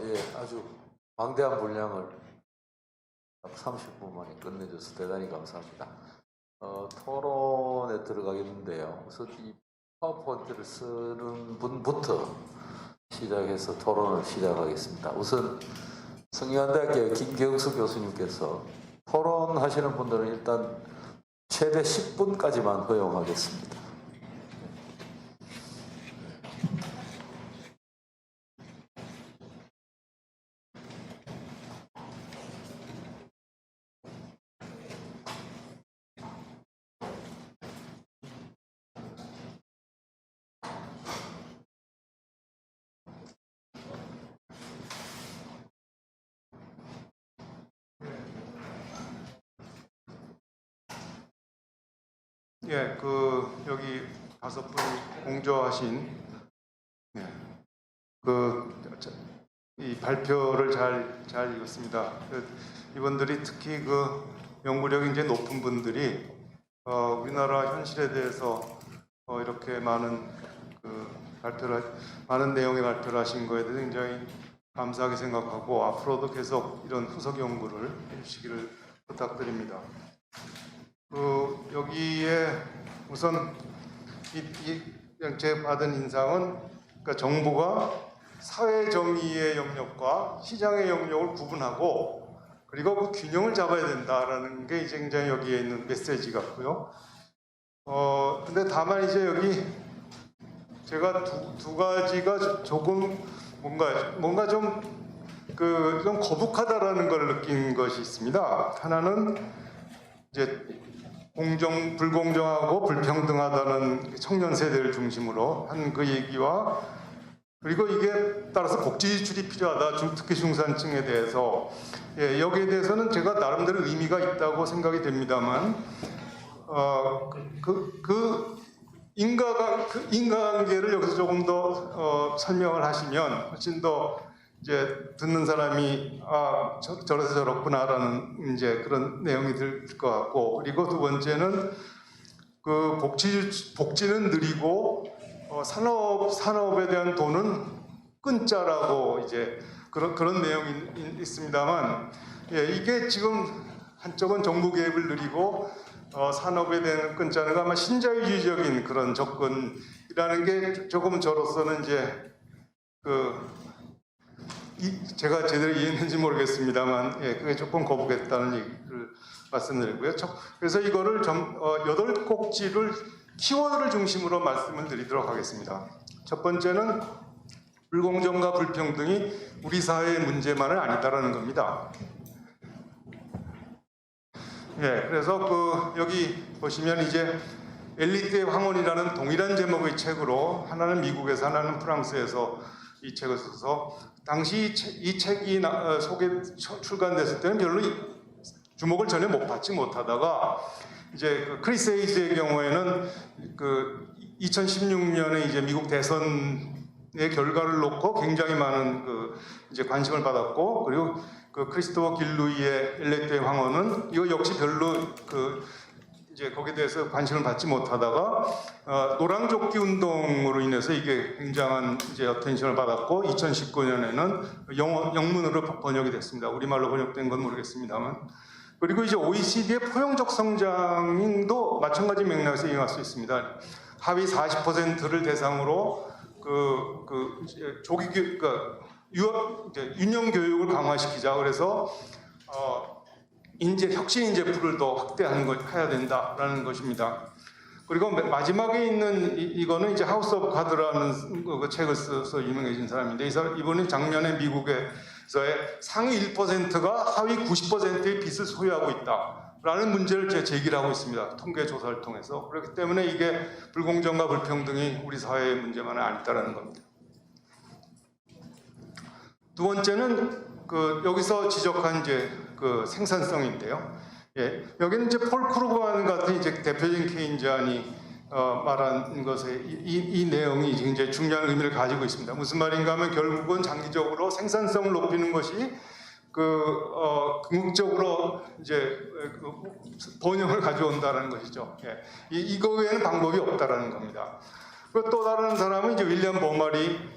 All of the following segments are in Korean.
예, 아주 방대한 분량을 30분 만에 끝내줘서 대단히 감사합니다. 토론에 들어가겠는데요. 우선 이 파워포인트를 쓰는 분부터 시작해서 토론을 시작하겠습니다. 우선 성균관대학교 김경수 교수님께서 토론하시는 분들은 일단 최대 10분까지만 허용하겠습니다. 예, 여기 5분이 공조하신 이 발표를 잘 읽었습니다. 이분들이 특히 연구력이 이제 높은 분들이 우리나라 현실에 대해서 이렇게 많은 많은 내용의 발표를 하신 거에 대해서 굉장히 감사하게 생각하고 앞으로도 계속 이런 후속 연구를 해주시기를 부탁드립니다. 여기에 우선 제가 받은 인상은 그러니까 정부가 사회 정의의 영역과 시장의 영역을 구분하고 그리고 그 균형을 잡아야 된다라는 게 이제 굉장히 여기에 있는 메시지 같고요. 근데 다만 이제 여기 제가 두 가지가 조금 뭔가 좀 거북하다라는 걸 느낀 것이 있습니다. 하나는 이제 불공정하고 불평등하다는 청년 세대를 중심으로 한 그 얘기와 그리고 이게 따라서 복지 지출이 필요하다, 특히 중산층에 대해서 여기에 대해서는 제가 나름대로 의미가 있다고 생각이 됩니다만 인과관계를 여기서 조금 더 설명을 하시면 훨씬 더 이제 듣는 사람이 저래서 저렇구나라는 이제 그런 내용이 들 것 같고, 그리고 두 번째는 복지는 느리고 산업에 대한 돈은 끊자라고 이제 그런 내용이 있습니다만, 이게 지금 한쪽은 정부 개입을 느리고 산업에 대한 끊자는 거 아마 신자유주의적인 그런 접근이라는 게 조금 저로서는 이제 제가 제대로 이해했는지 모르겠습니다만, 그게 조금 거북했다는 얘기를 말씀드리고요. 그래서 이거를 8꼭지를 키워드를 중심으로 말씀을 드리도록 하겠습니다. 첫 번째는 불공정과 불평등이 우리 사회의 문제만은 아니다라는 겁니다. 그래서 여기 보시면 이제 엘리트의 황혼이라는 동일한 제목의 책으로 하나는 미국에서 하나는 프랑스에서 이 책을 써서 당시 이 책이 출간됐을 때는 별로 주목을 전혀 받지 못하다가 이제 크리스 헤이즈의 경우에는 2016년에 이제 미국 대선의 결과를 놓고 굉장히 많은 이제 관심을 받았고, 그리고 크리스토퍼 길루이의 엘리트의 황혼은 이거 역시 별로 이제 거기에 대해서 관심을 받지 못하다가 노랑조끼 운동으로 인해서 이게 굉장한 이제 어텐션을 받았고 2019년에는 영문으로 번역이 됐습니다. 우리말로 번역된 건 모르겠습니다만. 그리고 이제 OECD의 포용적 성장도 마찬가지 맥락에서 이용할 수 있습니다. 하위 40%를 대상으로 유년 교육을 강화시키자. 그래서 혁신 인재풀을 더 해야 된다라는 것입니다. 그리고 마지막에 있는 이거는 이제 하우스 오브 카드라는 책을 써서 유명해진 사람인데, 이분이 작년에 미국에서의 상위 1%가 하위 90%의 빚을 소유하고 있다라는 문제를 제기를 하고 있습니다. 통계 조사를 통해서. 그렇기 때문에 이게 불공정과 불평등이 우리 사회의 문제만은 아니다라는 겁니다. 두 번째는 여기서 지적한 이제 생산성인데요. 여기는 이제 폴 크루그만 같은 이제 대표적인 케인즈안이 말한 것에 이 내용이 굉장히 중요한 의미를 가지고 있습니다. 무슨 말인가 하면 결국은 장기적으로 생산성을 높이는 것이 궁극적으로 이제 번영을 가져온다는 것이죠. 이거 외에는 방법이 없다라는 겁니다. 그리고 또 다른 사람은 이제 윌리엄 버말이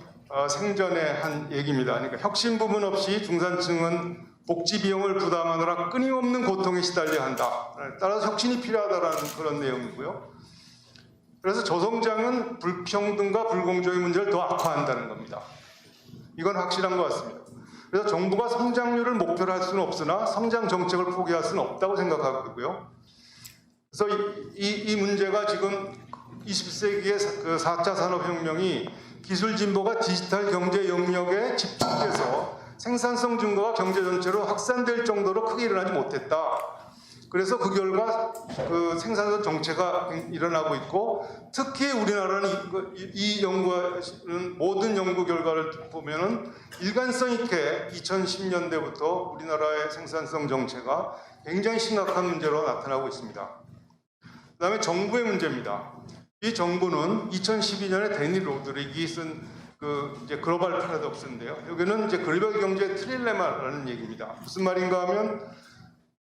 생전에 한 얘기입니다. 그러니까 혁신 부분 없이 중산층은 복지 비용을 부담하느라 끊임없는 고통에 시달려야 한다. 따라서 혁신이 필요하다라는 그런 내용이고요. 그래서 저성장은 불평등과 불공정의 문제를 더 악화한다는 겁니다. 이건 확실한 것 같습니다. 그래서 정부가 성장률을 목표로 할 수는 없으나 성장 정책을 포기할 수는 없다고 생각하고요. 그래서 이 문제가 지금 21세기의 그 4차 산업혁명이 기술 진보가 디지털 경제 영역에 집중돼서 생산성 증가가 경제 전체로 확산될 정도로 크게 일어나지 못했다. 그래서 그 결과 그 생산성 정체가 일어나고 있고, 특히 우리나라는 이 연구는 모든 연구 결과를 보면은 일관성 있게 2010년대부터 우리나라의 생산성 정체가 굉장히 심각한 문제로 나타나고 있습니다. 그다음에 정부의 문제입니다. 이 정부는 2012년에 데니 로드릭이 쓴 이제 글로벌 패러독스인데요. 여기는 이제 글로벌 경제 트릴레마라는 얘기입니다. 무슨 말인가 하면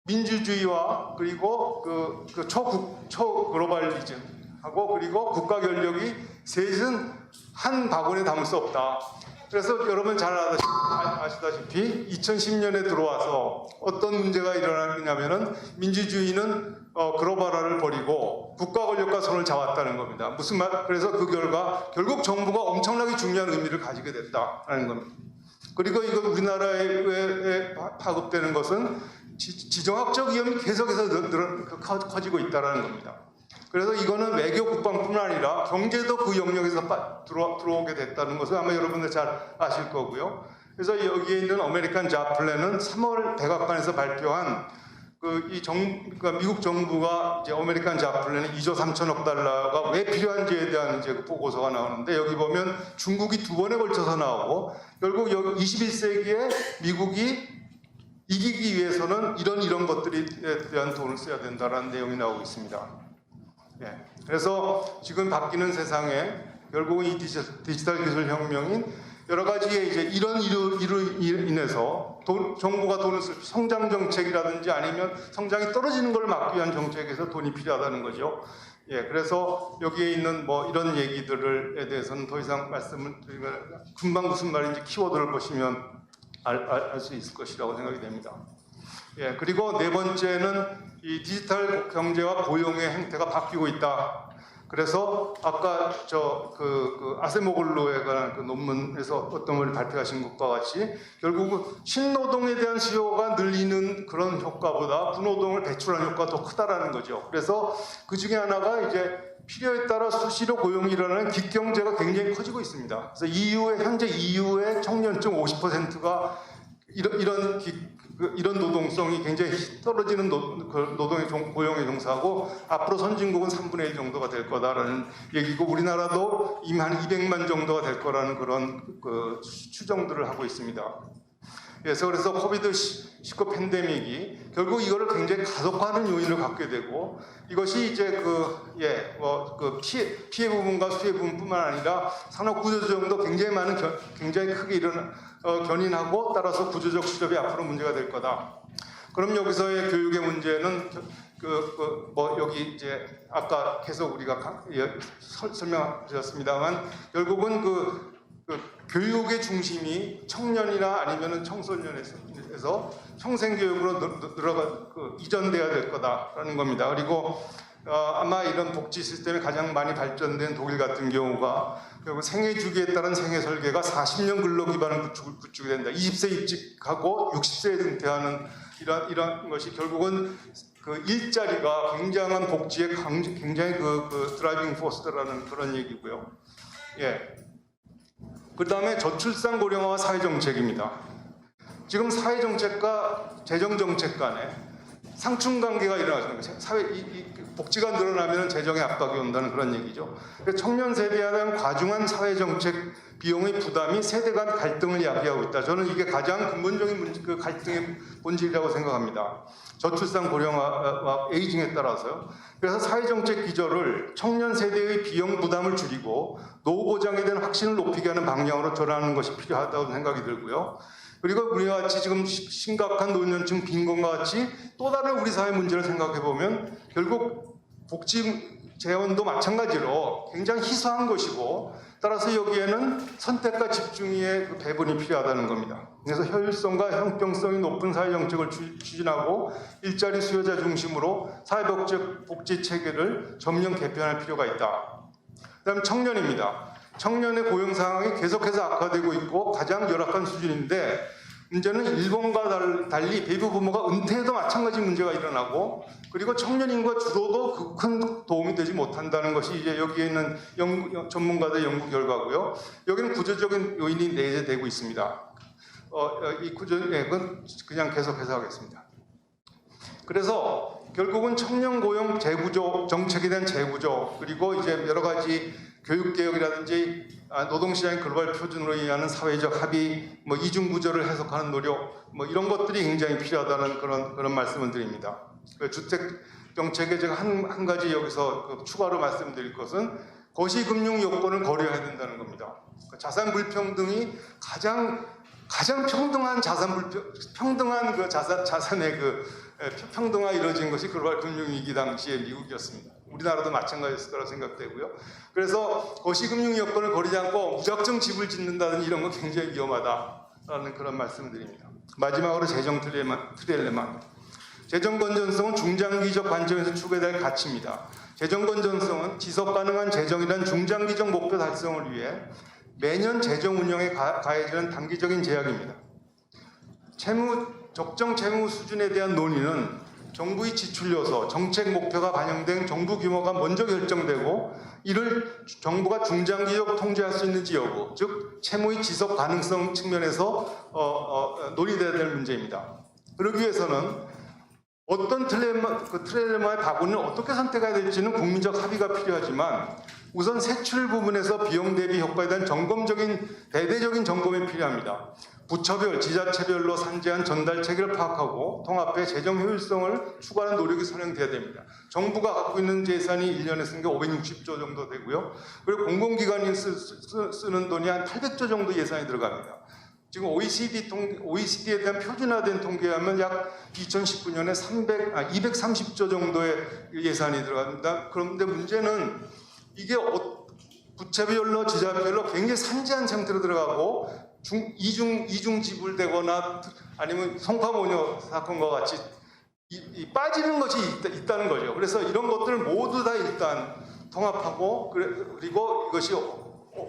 민주주의와 그리고 초글로벌리즘하고 그리고 국가 권력이 셋은 한 바구니에 담을 수 없다. 그래서 여러분 잘 아시다시피 2010년에 들어와서 어떤 문제가 일어나냐면은 민주주의는 글로벌화를 버리고 국가 권력과 손을 잡았다는 겁니다. 무슨 말? 그래서 그 결과 결국 정부가 엄청나게 중요한 의미를 가지게 됐다는 겁니다. 그리고 이거 우리나라에 파급되는 것은 지정학적 위험이 계속해서 커지고 있다는 겁니다. 그래서 이거는 외교 국방뿐만 아니라 경제도 그 영역에서 들어오게 됐다는 것을 아마 여러분들 잘 아실 거고요. 그래서 여기에 있는 아메리칸 잡 플랜은 3월 백악관에서 발표한 그러니까 미국 정부가 이제 아메리칸 잡 플랜의 2조 3천억 달러가 왜 필요한지에 대한 이제 보고서가 나오는데, 여기 보면 중국이 2번에 걸쳐서 나오고, 결국 21세기에 미국이 이기기 위해서는 이런 것들에 대한 돈을 써야 된다는 내용이 나오고 있습니다. 예. 그래서 지금 바뀌는 세상에 결국은 이 디지털 기술 혁명인 여러 가지의 이제 이런 이유로 인해서 정부가 돈을 쓸 성장 정책이라든지 아니면 성장이 떨어지는 걸 막기 위한 정책에서 돈이 필요하다는 거죠. 예, 그래서 여기에 있는 뭐 이런 얘기들에 대해서는 더 이상 말씀을 드리면 금방 무슨 말인지 키워드를 보시면 알 수 있을 것이라고 생각이 됩니다. 예, 그리고 네 번째는 이 디지털 경제와 고용의 행태가 바뀌고 있다. 그래서 아까 아세모글로에 관한 그 논문에서 어떤 걸 발표하신 것과 같이 결국은 신노동에 대한 수요가 늘리는 그런 효과보다 부노동을 배출하는 효과가 더 크다라는 거죠. 그래서 그 중에 하나가 이제 필요에 따라 수시로 고용이 일어나는 깃경제가 굉장히 커지고 있습니다. 그래서 현재 EU의 청년층 50%가 이런 노동성이 굉장히 떨어지는 고용에 종사하고, 앞으로 선진국은 3분의 1 정도가 될 거다라는 얘기고, 우리나라도 이미 한 200만 정도가 될 거라는 그런 추정들을 하고 있습니다. 그래서 코비드-19 팬데믹이 결국 이거를 굉장히 가속화하는 요인을 갖게 되고, 이것이 이제 피해 부분과 수혜 부분뿐만 아니라 산업 구조조정도 굉장히 크게 견인하고, 따라서 구조적 수렵이 앞으로 문제가 될 거다. 그럼 여기서의 교육의 문제는 여기 이제 아까 계속 우리가 설명하셨습니다만, 결국은 교육의 중심이 청년이나 아니면은 청소년에서 평생교육으로 이전돼야 될 거다라는 겁니다. 그리고 아마 이런 복지 시스템이 가장 많이 발전된 독일 같은 경우가 결국 생애 주기에 따른 생애 설계가 40년 근로 기반을 구축이 된다. 20세 입직하고 60세에 은퇴하는 이런 것이 결국은 일자리가 굉장한 복지의 굉장히 드라이빙 포스라는 그런 얘기고요. 예. 그 다음에 저출산 고령화와 사회정책입니다. 지금 사회정책과 재정정책 간에 상충관계가 일어나는 거죠. 복지가 늘어나면 재정에 압박이 온다는 그런 얘기죠. 청년 세대에 대한 과중한 사회정책 비용의 부담이 세대 간 갈등을 야기하고 있다. 저는 이게 가장 근본적인 갈등의 본질이라고 생각합니다. 저출산 고령화와 에이징에 따라서요. 그래서 사회정책 기조를 청년 세대의 비용 부담을 줄이고 노후 보장에 대한 확신을 높이게 하는 방향으로 전환하는 것이 필요하다고 생각이 들고요. 그리고 우리가 같이 지금 심각한 노년층 빈곤과 같이 또 다른 우리 사회 문제를 생각해 보면 결국 복지 재원도 마찬가지로 굉장히 희소한 것이고, 따라서 여기에는 선택과 집중의 그 배분이 필요하다는 겁니다. 그래서 효율성과 형평성이 높은 사회정책을 추진하고 일자리 수요자 중심으로 사회복지 체계를 전면 개편할 필요가 있다. 그다음 청년입니다. 청년의 고용 상황이 계속해서 악화되고 있고 가장 열악한 수준인데, 문제는 일본과 달리 베이비 부모가 은퇴해도 마찬가지 문제가 일어나고, 그리고 청년 인구가 줄어도 큰 도움이 되지 못한다는 것이 이제 여기에 있는 전문가들의 연구 결과고요. 여기는 구조적인 요인이 내재되고 있습니다. 이 구조는 그냥 계속해서 하겠습니다. 그래서 결국은 청년 고용 재구조, 정책에 대한 재구조, 그리고 이제 여러 가지 교육개혁이라든지 노동시장의 글로벌 표준으로 의하는 사회적 합의, 이중 구조를 해석하는 노력, 이런 것들이 굉장히 필요하다는 그런 말씀을 드립니다. 주택 정책에 제가 한 가지 여기서 추가로 말씀드릴 것은 거시금융 요건을 고려해야 된다는 겁니다. 자산 불평등이 가장 평등한 자산의 평등화 이루어진 것이 글로벌 금융위기 당시의 미국이었습니다. 우리나라도 마찬가지였을 거라고 생각되고요. 그래서 거시금융 여건을 거리지 않고 무작정 집을 짓는다는 이런 건 굉장히 위험하다라는 그런 말씀을 드립니다. 마지막으로 재정 트릴레마. 재정 건전성은 중장기적 관점에서 추구해야 될 가치입니다. 재정 건전성은 지속 가능한 재정이란 중장기적 목표 달성을 위해 매년 재정 운영에 가해지는 단기적인 제약입니다. 적정 채무 수준에 대한 논의는 정부의 지출 요소, 정책 목표가 반영된 정부 규모가 먼저 결정되고, 이를 정부가 중장기적 통제할 수 있는지 여부, 즉 채무의 지속 가능성 측면에서 논의돼야 될 문제입니다. 그러기 위해서는 어떤 트릴레마의 바구니를 어떻게 선택해야 될지는 국민적 합의가 필요하지만, 우선 세출 부분에서 비용 대비 효과에 대한 대대적인 점검이 필요합니다. 부처별, 지자체별로 산재한 전달 체계를 파악하고 통합해 재정 효율성을 추구하는 노력이 선행돼야 됩니다. 정부가 갖고 있는 예산이 1년에 쓰는 게 560조 정도 되고요. 그리고 공공기관이 쓰는 돈이 한 800조 정도 예산이 들어갑니다. 지금 OECD에 대한 표준화된 통계에 하면 약 2019년에 230조 정도의 예산이 들어갑니다. 그런데 문제는 이게 부처별로 지자별로 굉장히 산재한 상태로 들어가고 이중 지불되거나 아니면 송파모녀 사건과 같이 빠지는 것이 있다는 거죠. 그래서 이런 것들을 모두 다 일단 통합하고, 그리고 이것이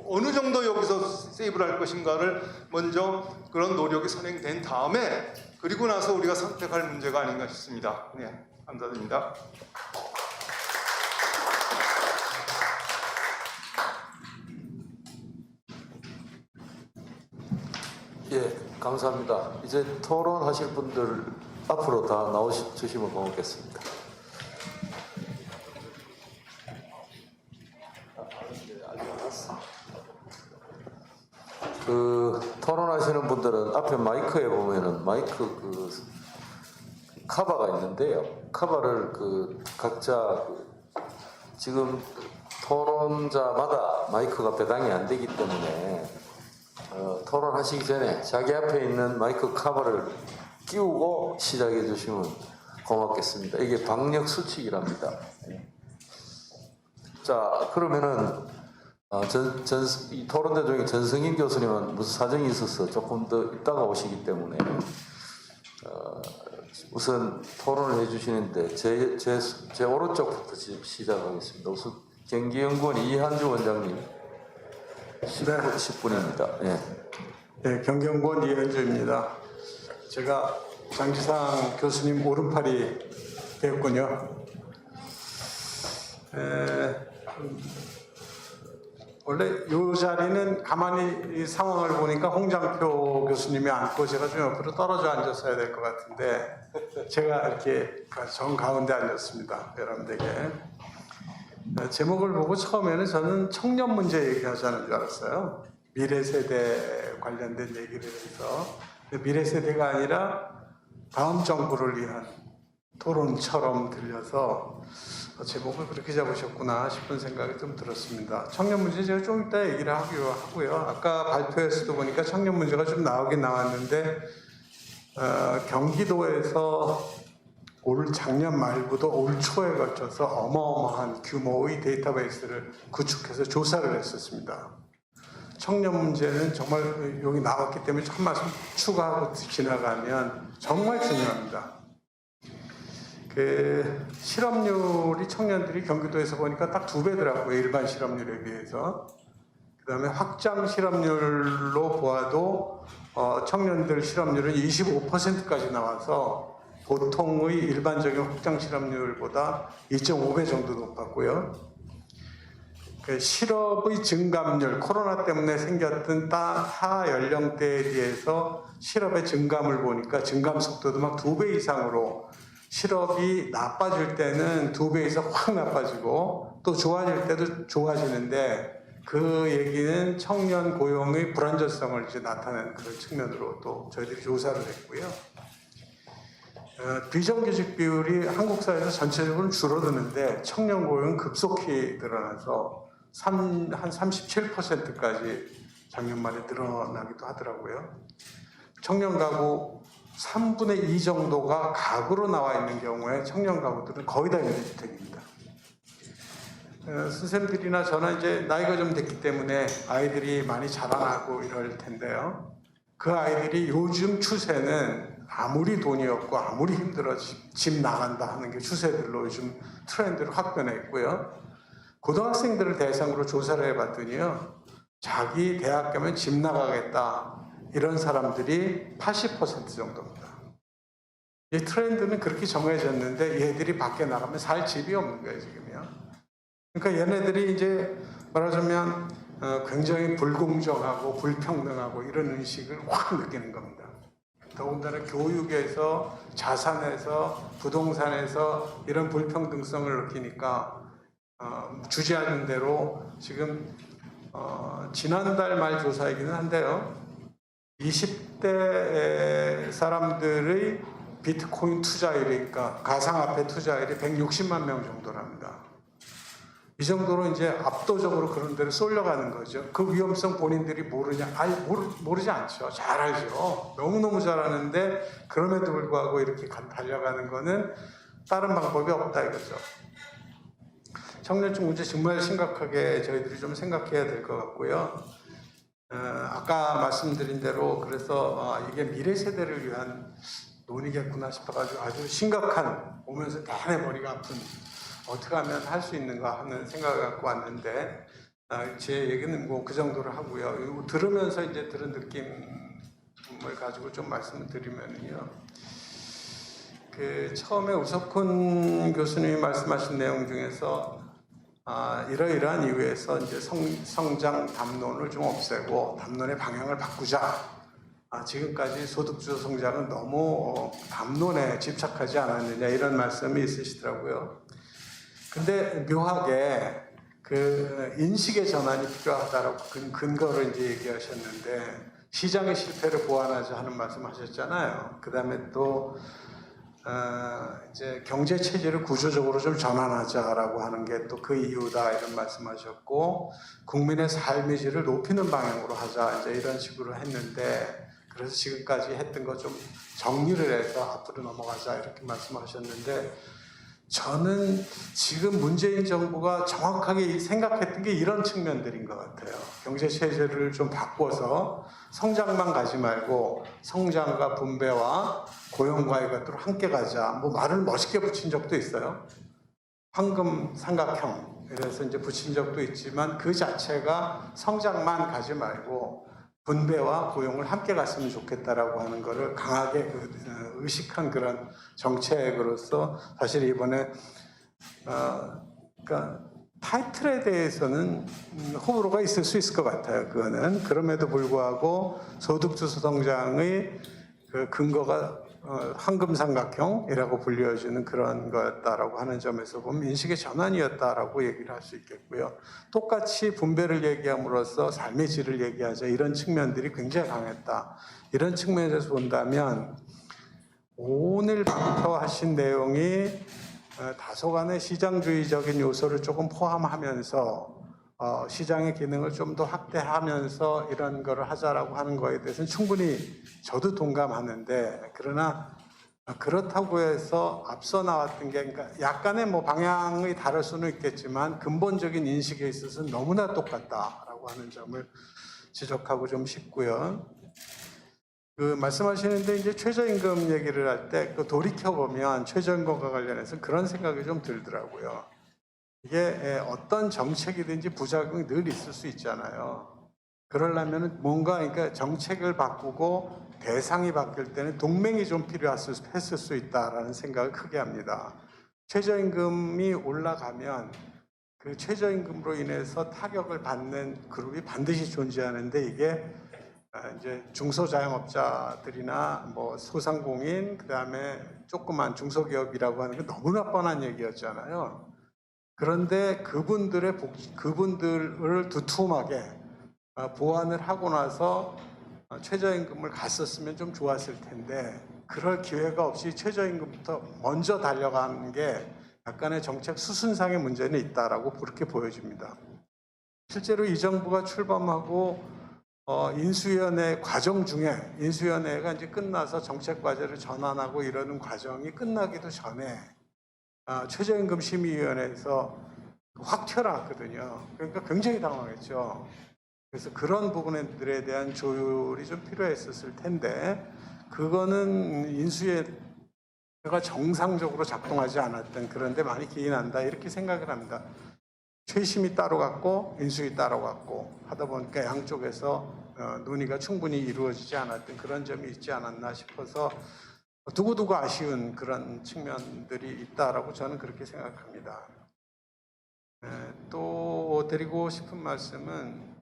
어느 정도 여기서 세이브를 할 것인가를 먼저 그런 노력이 선행된 다음에, 그리고 나서 우리가 선택할 문제가 아닌가 싶습니다. 네, 감사드립니다. 예, 감사합니다. 이제 토론하실 분들 앞으로 다 나오시면 고맙겠습니다. 토론하시는 분들은 앞에 마이크에 보면은 마이크 카바가 있는데요. 카바를 각자 지금 토론자마다 마이크가 배당이 안 되기 때문에 토론하시기 전에 자기 앞에 있는 마이크 카바를 끼우고 시작해 주시면 고맙겠습니다. 이게 방역 수칙이랍니다. 자, 그러면은 이 토론대 중에 전승인 교수님은 무슨 사정이 있어서 조금 더 있다가 오시기 때문에 우선 토론을 해주시는데 제 오른쪽부터 시작하겠습니다. 우선 경기연구원 이한주 원장님 10분입니다. 예. 네, 경경권 이현주입니다. 제가 장지상 교수님 오른팔이 되었군요. 원래 이 자리는 가만히 이 상황을 보니까 홍장표 교수님이 앉고 제가 좀 옆으로 떨어져 앉았어야 될 것 같은데, 제가 이렇게 정 가운데 앉았습니다. 여러분들에게. 제목을 보고 처음에는 저는 청년 문제 얘기하자는 줄 알았어요. 미래 세대 관련된 얘기를 해서, 미래 세대가 아니라 다음 정부를 위한 토론처럼 들려서 제목을 그렇게 잡으셨구나 싶은 생각이 좀 들었습니다. 청년 문제 제가 좀 이따 얘기를 하고요. 아까 발표에서도 보니까 청년 문제가 좀 나오긴 나왔는데, 경기도에서 올 작년 말부터 올 초에 걸쳐서 어마어마한 규모의 데이터베이스를 구축해서 조사를 했었습니다. 청년 문제는 정말 여기 나왔기 때문에 한 말씀 추가하고 지나가면 정말 중요합니다. 그 실업률이 청년들이 경기도에서 보니까 딱 2배더라고요. 일반 실업률에 비해서. 그 다음에 확장 실업률로 보아도 청년들 실업률은 25%까지 나와서 보통의 일반적인 확장 실업률보다 2.5배 정도 높았고요. 그 실업의 증감률, 코로나 때문에 생겼던 타 연령대에 비해서 실업의 증감을 보니까 증감 속도도 막 2배 이상으로 실업이 나빠질 때는 2배 이상 확 나빠지고 또 좋아질 때도 좋아지는데 그 얘기는 청년 고용의 불안정성을 이제 나타내는 그런 측면으로 또 저희들이 조사를 했고요. 비정규직 비율이 한국 사회에서 전체적으로 줄어드는데 청년 고용은 급속히 늘어나서 한 37%까지 작년 말에 늘어나기도 하더라고요. 청년 가구 3분의 2 정도가 가구로 나와 있는 경우에 청년 가구들은 거의 다 임대주택입니다. 선생님들이나 저는 이제 나이가 좀 됐기 때문에 아이들이 많이 자라나고 이럴 텐데요. 그 아이들이 요즘 추세는 아무리 돈이 없고 아무리 힘들어 집 나간다 하는 게 추세들로 요즘 트렌드로 확 변해 있고요. 고등학생들을 대상으로 조사를 해봤더니요. 자기 대학 가면 집 나가겠다 이런 사람들이 80% 정도입니다. 이 트렌드는 그렇게 정해졌는데 얘들이 밖에 나가면 살 집이 없는 거예요 지금요. 그러니까 얘네들이 이제 말하자면 굉장히 불공정하고 불평등하고 이런 의식을 확 느끼는 겁니다. 더군다나 교육에서 자산에서 부동산에서 이런 불평등성을 느끼니까 주지하는 대로 지금 지난달 말 조사이기는 한데요. 20대 사람들의 비트코인 투자율이니까 가상화폐 투자율이 160만 명 정도랍니다. 이 정도로 이제 압도적으로 그런 데로 쏠려가는 거죠. 그 위험성 본인들이 모르지 않죠. 잘 알죠. 너무너무 잘 아는데 그럼에도 불구하고 이렇게 달려가는 거는 다른 방법이 없다 이거죠. 청년층 문제 정말 심각하게 저희들이 좀 생각해야 될 것 같고요. 아까 말씀드린 대로 그래서 이게 미래 세대를 위한 논의겠구나 싶어가지고 아주 심각한 보면서 내내 머리가 아픈 어떻게 하면 할 수 있는가 하는 생각을 갖고 왔는데 제 얘기는 뭐 그 정도로 하고요. 이거 들으면서 이제 들은 느낌을 가지고 좀 말씀을 드리면요. 그 처음에 우석훈 교수님이 말씀하신 내용 중에서 이러이러한 이유에서 이제 성장 담론을 좀 없애고 담론의 방향을 바꾸자. 지금까지 소득주도 성장은 너무 담론에 집착하지 않았느냐 이런 말씀이 있으시더라고요. 근데 묘하게 그 인식의 전환이 필요하다라고 근거를 이제 얘기하셨는데 시장의 실패를 보완하자 하는 말씀하셨잖아요. 그 다음에 또 이제 경제 체제를 구조적으로 좀 전환하자라고 하는 게 또 그 이유다 이런 말씀하셨고 국민의 삶의 질을 높이는 방향으로 하자 이제 이런 식으로 했는데 그래서 지금까지 했던 거 좀 정리를 해서 앞으로 넘어가자 이렇게 말씀하셨는데 저는 지금 문재인 정부가 정확하게 생각했던 게 이런 측면들인 것 같아요. 경제 체제를 좀 바꿔서 성장만 가지 말고 성장과 분배와 고용과의 것들을 함께 가자. 뭐 말을 멋있게 붙인 적도 있어요. 황금 삼각형. 그래서 이제 붙인 적도 있지만 그 자체가 성장만 가지 말고 분배와 고용을 함께 갔으면 좋겠다라고 하는 것을 강하게 의식한 그런 정책으로서 사실 이번에 그러니까 타이틀에 대해서는 호불호가 있을 수 있을 것 같아요. 그거는 그럼에도 불구하고 소득주도 성장의 그 근거가 황금삼각형이라고 불려주는 그런 거였다라고 하는 점에서 보면 인식의 전환이었다라고 얘기를 할 수 있겠고요. 똑같이 분배를 얘기함으로써 삶의 질을 얘기하자 이런 측면들이 굉장히 강했다. 이런 측면에서 본다면 오늘 발표하신 내용이 다소간의 시장주의적인 요소를 조금 포함하면서 시장의 기능을 좀 더 확대하면서 이런 거를 하자라고 하는 거에 대해서는 충분히 저도 동감하는데 그러나 그렇다고 해서 앞서 나왔던 게 그러니까 약간의 뭐 방향이 다를 수는 있겠지만 근본적인 인식에 있어서는 너무나 똑같다라고 하는 점을 지적하고 좀 싶고요. 그 말씀하시는데 이제 최저임금 얘기를 할 때 그 돌이켜 보면 최저임금과 관련해서 그런 생각이 좀 들더라고요. 이게 어떤 정책이든지 부작용이 늘 있을 수 있잖아요. 그러려면 뭔가 그러니까 정책을 바꾸고 대상이 바뀔 때는 동맹이 좀 필요했을 수 있다라는 생각을 크게 합니다. 최저임금이 올라가면 그 최저임금으로 인해서 타격을 받는 그룹이 반드시 존재하는데 이게 이제 중소자영업자들이나 뭐 소상공인 그다음에 조그만 중소기업이라고 하는 게 너무나 뻔한 얘기였잖아요. 그런데 그분들을 두툼하게 보완을 하고 나서 최저임금을 갔었으면 좀 좋았을 텐데 그럴 기회가 없이 최저임금부터 먼저 달려가는 게 약간의 정책 수순상의 문제는 있다라고 그렇게 보여집니다. 실제로 이 정부가 출범하고 인수위원회 과정 중에 인수위원회가 이제 끝나서 정책 과제를 전환하고 이러는 과정이 끝나기도 전에 최저임금 심의위원회에서 확 튀어나왔거든요. 그러니까 굉장히 당황했죠. 그래서 그런 부분들에 대한 조율이 좀 필요했었을 텐데 그거는 인수위가 정상적으로 작동하지 않았던 그런데 많이 기인한다 이렇게 생각을 합니다. 최심이 따로 갔고 인수위 따로 갔고 하다 보니까 양쪽에서 논의가 충분히 이루어지지 않았던 그런 점이 있지 않았나 싶어서 두고두고 아쉬운 그런 측면들이 있다라고 저는 그렇게 생각합니다. 또 드리고 싶은 말씀은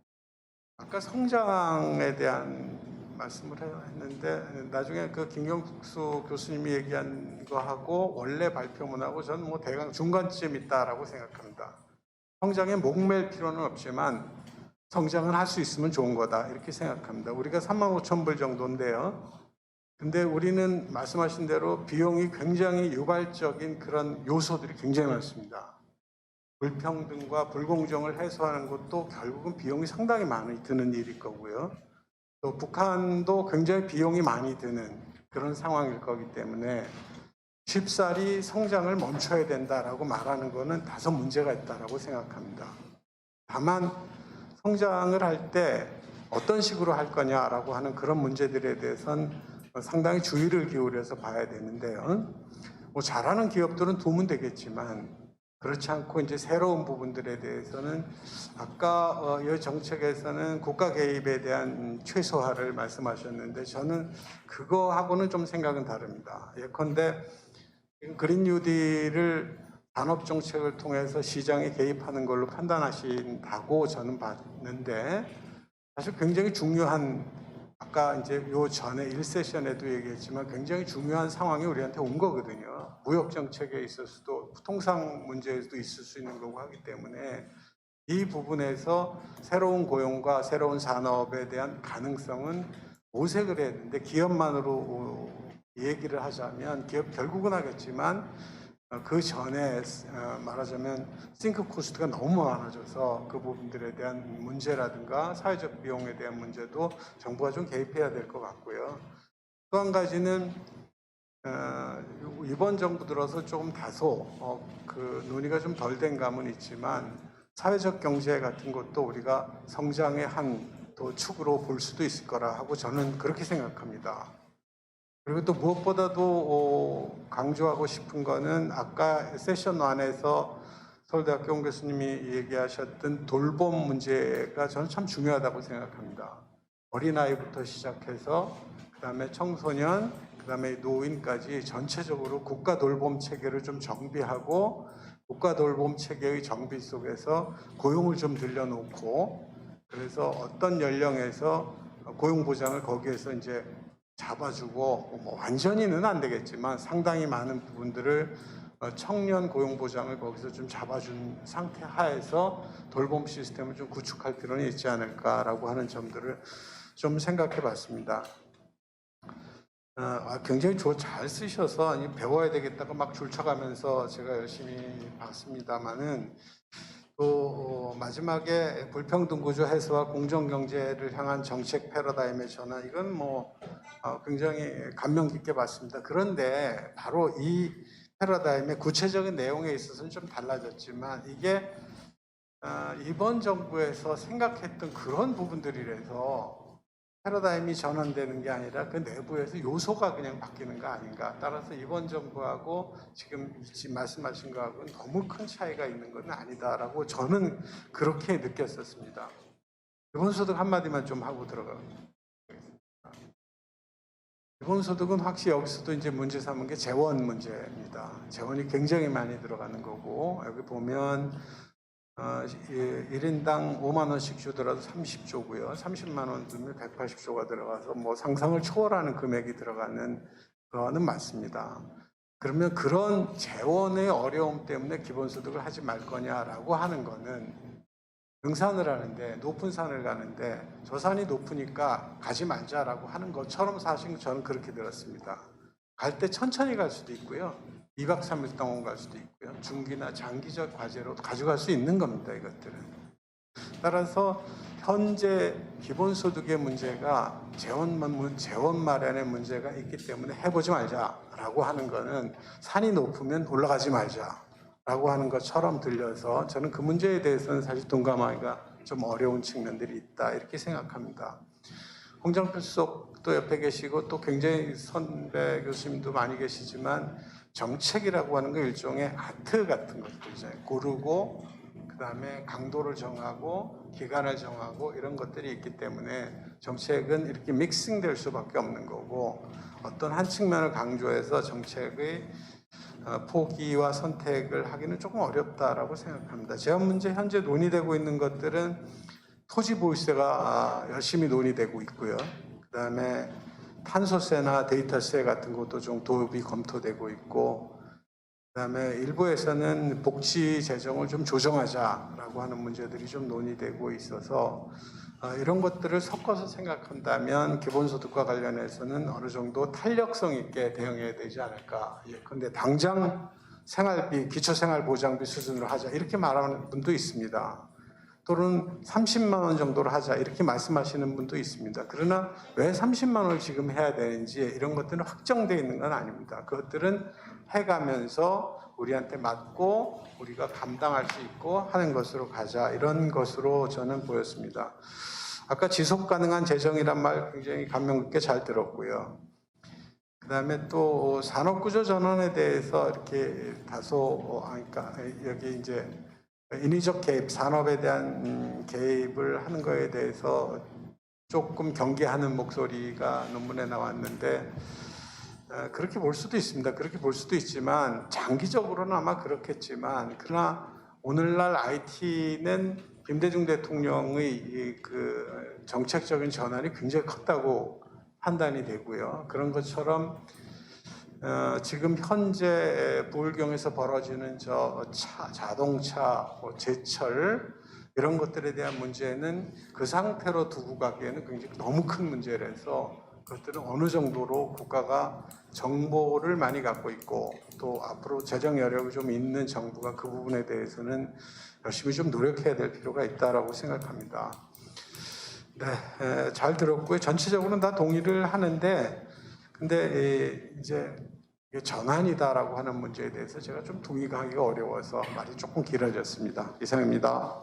아까 성장에 대한 말씀을 했는데 나중에 그 김경수 교수님이 얘기한 거하고 원래 발표문하고 저는 뭐 대강 중간쯤 있다라고 생각합니다. 성장에 목맬 필요는 없지만 성장은 할 수 있으면 좋은 거다 이렇게 생각합니다. 우리가 35,000불 정도인데요. 근데 우리는 말씀하신 대로 비용이 굉장히 유발적인 그런 요소들이 굉장히 많습니다. 불평등과 불공정을 해소하는 것도 결국은 비용이 상당히 많이 드는 일일 거고요. 또 북한도 굉장히 비용이 많이 드는 그런 상황일 거기 때문에 쉽사리 성장을 멈춰야 된다라고 말하는 것은 다소 문제가 있다라고 생각합니다. 다만 성장을 할 때 어떤 식으로 할 거냐라고 하는 그런 문제들에 대해서는 상당히 주의를 기울여서 봐야 되는데요. 뭐 잘하는 기업들은 도움은 되겠지만 그렇지 않고 이제 새로운 부분들에 대해서는 아까 이 정책에서는 국가 개입에 대한 최소화를 말씀하셨는데 저는 그거하고는 좀 생각은 다릅니다. 예컨대 그린 뉴딜을 산업 정책을 통해서 시장에 개입하는 걸로 판단하신다고 저는 봤는데 사실 굉장히 중요한 아까 이제 요 전에 1세션에도 얘기했지만 굉장히 중요한 상황이 우리한테 온 거거든요. 무역 정책에 있어서도 통상 문제에도 있을 수 있는 거고 하기 때문에 이 부분에서 새로운 고용과 새로운 산업에 대한 가능성은 모색을 해야 되는데 기업만으로 얘기를 하자면 기업 결국은 하겠지만 그 전에 말하자면 싱크 코스트가 너무 많아져서 그 부분들에 대한 문제라든가 사회적 비용에 대한 문제도 정부가 좀 개입해야 될 것 같고요. 또 한 가지는 이번 정부 들어서 조금 다소 그 논의가 좀 덜 된 감은 있지만 사회적 경제 같은 것도 우리가 성장의 한 또 축으로 볼 수도 있을 거라 하고 저는 그렇게 생각합니다. 그리고 또 무엇보다도 강조하고 싶은 거는 아까 세션 1에서 서울대학교 옹 교수님이 얘기하셨던 돌봄 문제가 저는 참 중요하다고 생각합니다. 어린아이부터 시작해서 그다음에 청소년, 그다음에 노인까지 전체적으로 국가 돌봄 체계를 좀 정비하고 국가 돌봄 체계의 정비 속에서 고용을 좀 늘려놓고 그래서 어떤 연령에서 고용 보장을 거기에서 이제 잡아주고 뭐 완전히는 안 되겠지만 상당히 많은 부분들을 청년 고용 보장을 거기서 좀 잡아준 상태 하에서 돌봄 시스템을 좀 구축할 필요는 있지 않을까라고 하는 점들을 좀 생각해 봤습니다. 굉장히 잘 쓰셔서 배워야 되겠다고 막 줄쳐가면서 제가 열심히 봤습니다만은 또 마지막에 불평등 구조 해소와 공정 경제를 향한 정책 패러다임의 전환, 이건 뭐 굉장히 감명 깊게 봤습니다. 그런데 바로 이 패러다임의 구체적인 내용에 있어서는 좀 달라졌지만 이게 이번 정부에서 생각했던 그런 부분들이라서 패러다임이 전환되는 게 아니라 그 내부에서 요소가 그냥 바뀌는 거 아닌가. 따라서 이번 정부하고 지금 말씀하신 거하고는 너무 큰 차이가 있는 건 아니다라고 저는 그렇게 느꼈었습니다. 기본소득 한마디만 좀 하고 들어가겠습니다. 기본소득은 확실히 여기서도 이제 문제 삼은 게 재원 문제입니다. 재원이 굉장히 많이 들어가는 거고, 여기 보면 1인당 5만 원씩 주더라도 30조고요. 30만 원 주면 180조가 들어가서 뭐 상상을 초월하는 금액이 들어가는 거는 맞습니다. 그러면 그런 재원의 어려움 때문에 기본소득을 하지 말 거냐라고 하는 거는 등산을 하는데 높은 산을 가는데 저 산이 높으니까 가지 말자라고 하는 것처럼 사실 저는 그렇게 들었습니다. 갈 때 천천히 갈 수도 있고요. 2박 3일 동안 갈 수도 있고요. 중기나 장기적 과제로 가져갈 수 있는 겁니다. 이것들은. 따라서 현재 기본소득의 문제가 재원 마련의 문제가 있기 때문에 해보지 말자라고 하는 거는 산이 높으면 올라가지 말자라고 하는 것처럼 들려서 저는 그 문제에 대해서는 사실 동감하기가 좀 어려운 측면들이 있다 이렇게 생각합니다. 홍정표 수석도 옆에 계시고 또 굉장히 선배 교수님도 많이 계시지만 정책이라고 하는 거 일종의 아트 같은 것들이잖아요. 고르고 그다음에 강도를 정하고 기간을 정하고 이런 것들이 있기 때문에 정책은 이렇게 믹싱될 수밖에 없는 거고 어떤 한 측면을 강조해서 정책의 포기와 선택을 하기는 조금 어렵다라고 생각합니다. 재원 문제 현재 논의되고 있는 것들은 토지 보유세가 열심히 논의되고 있고요. 그다음에 탄소세나 데이터세 같은 것도 좀 도입이 검토되고 있고, 그다음에 일부에서는 복지 재정을 좀 조정하자라고 하는 문제들이 좀 논의되고 있어서 이런 것들을 섞어서 생각한다면 기본소득과 관련해서는 어느 정도 탄력성 있게 대응해야 되지 않을까. 그런데 당장 생활비, 기초생활보장비 수준으로 하자 이렇게 말하는 분도 있습니다. 또는 30만 원 정도로 하자 이렇게 말씀하시는 분도 있습니다. 그러나 왜 30만 원을 지금 해야 되는지 이런 것들은 확정되어 있는 건 아닙니다. 그것들은 해가면서 우리한테 맞고 우리가 감당할 수 있고 하는 것으로 가자 이런 것으로 저는 보였습니다. 아까 지속 가능한 재정이란 말 굉장히 감명 깊게 잘 들었고요. 그 다음에 또 산업구조 전환에 대해서 이렇게 다소 그러니까 여기 이제 인위적 개입, 산업에 대한 개입을 하는 거에 대해서 조금 경계하는 목소리가 논문에 나왔는데 그렇게 볼 수도 있습니다. 그렇게 볼 수도 있지만 장기적으로는 아마 그렇겠지만 그러나 오늘날 IT는 김대중 대통령의 그 정책적인 전환이 굉장히 컸다고 판단이 되고요. 그런 것처럼 지금 현재 부울경에서 벌어지는 자동차, 제철 이런 것들에 대한 문제는 그 상태로 두고 가기에는 굉장히 너무 큰 문제라서 그것들은 어느 정도로 국가가 정보를 많이 갖고 있고 또 앞으로 재정 여력이 좀 있는 정부가 그 부분에 대해서는 열심히 좀 노력해야 될 필요가 있다라고 생각합니다. 네, 잘 들었고요. 전체적으로는 다 동의를 하는데 근데 이제 전환이다라고 하는 문제에 대해서 제가 좀 동의가 하기가 어려워서 말이 조금 길어졌습니다. 이상입니다.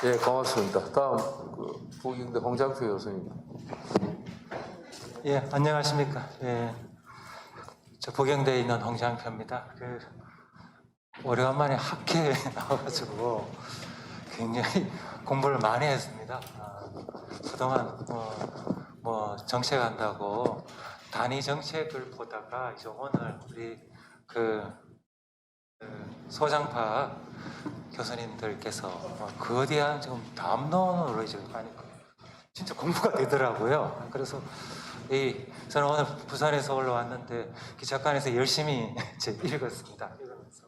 예, 고맙습니다. 다음 부경대 홍장표 교수님. 예, 안녕하십니까. 예, 저 부경대에 있는 홍장표입니다. 오래간만에 학회에 나와가지고 굉장히 공부를 많이 했습니다. 그동안 뭐 정책한다고 단위 정책을 보다가 이제 오늘 우리 소장파 교수님들께서 그에 대한 좀 담론으로 이제 하니까 진짜 공부가 되더라고요. 그래서 저는 오늘 부산에서 올라왔는데 기자관에서 열심히 이제 읽었습니다. 읽으면서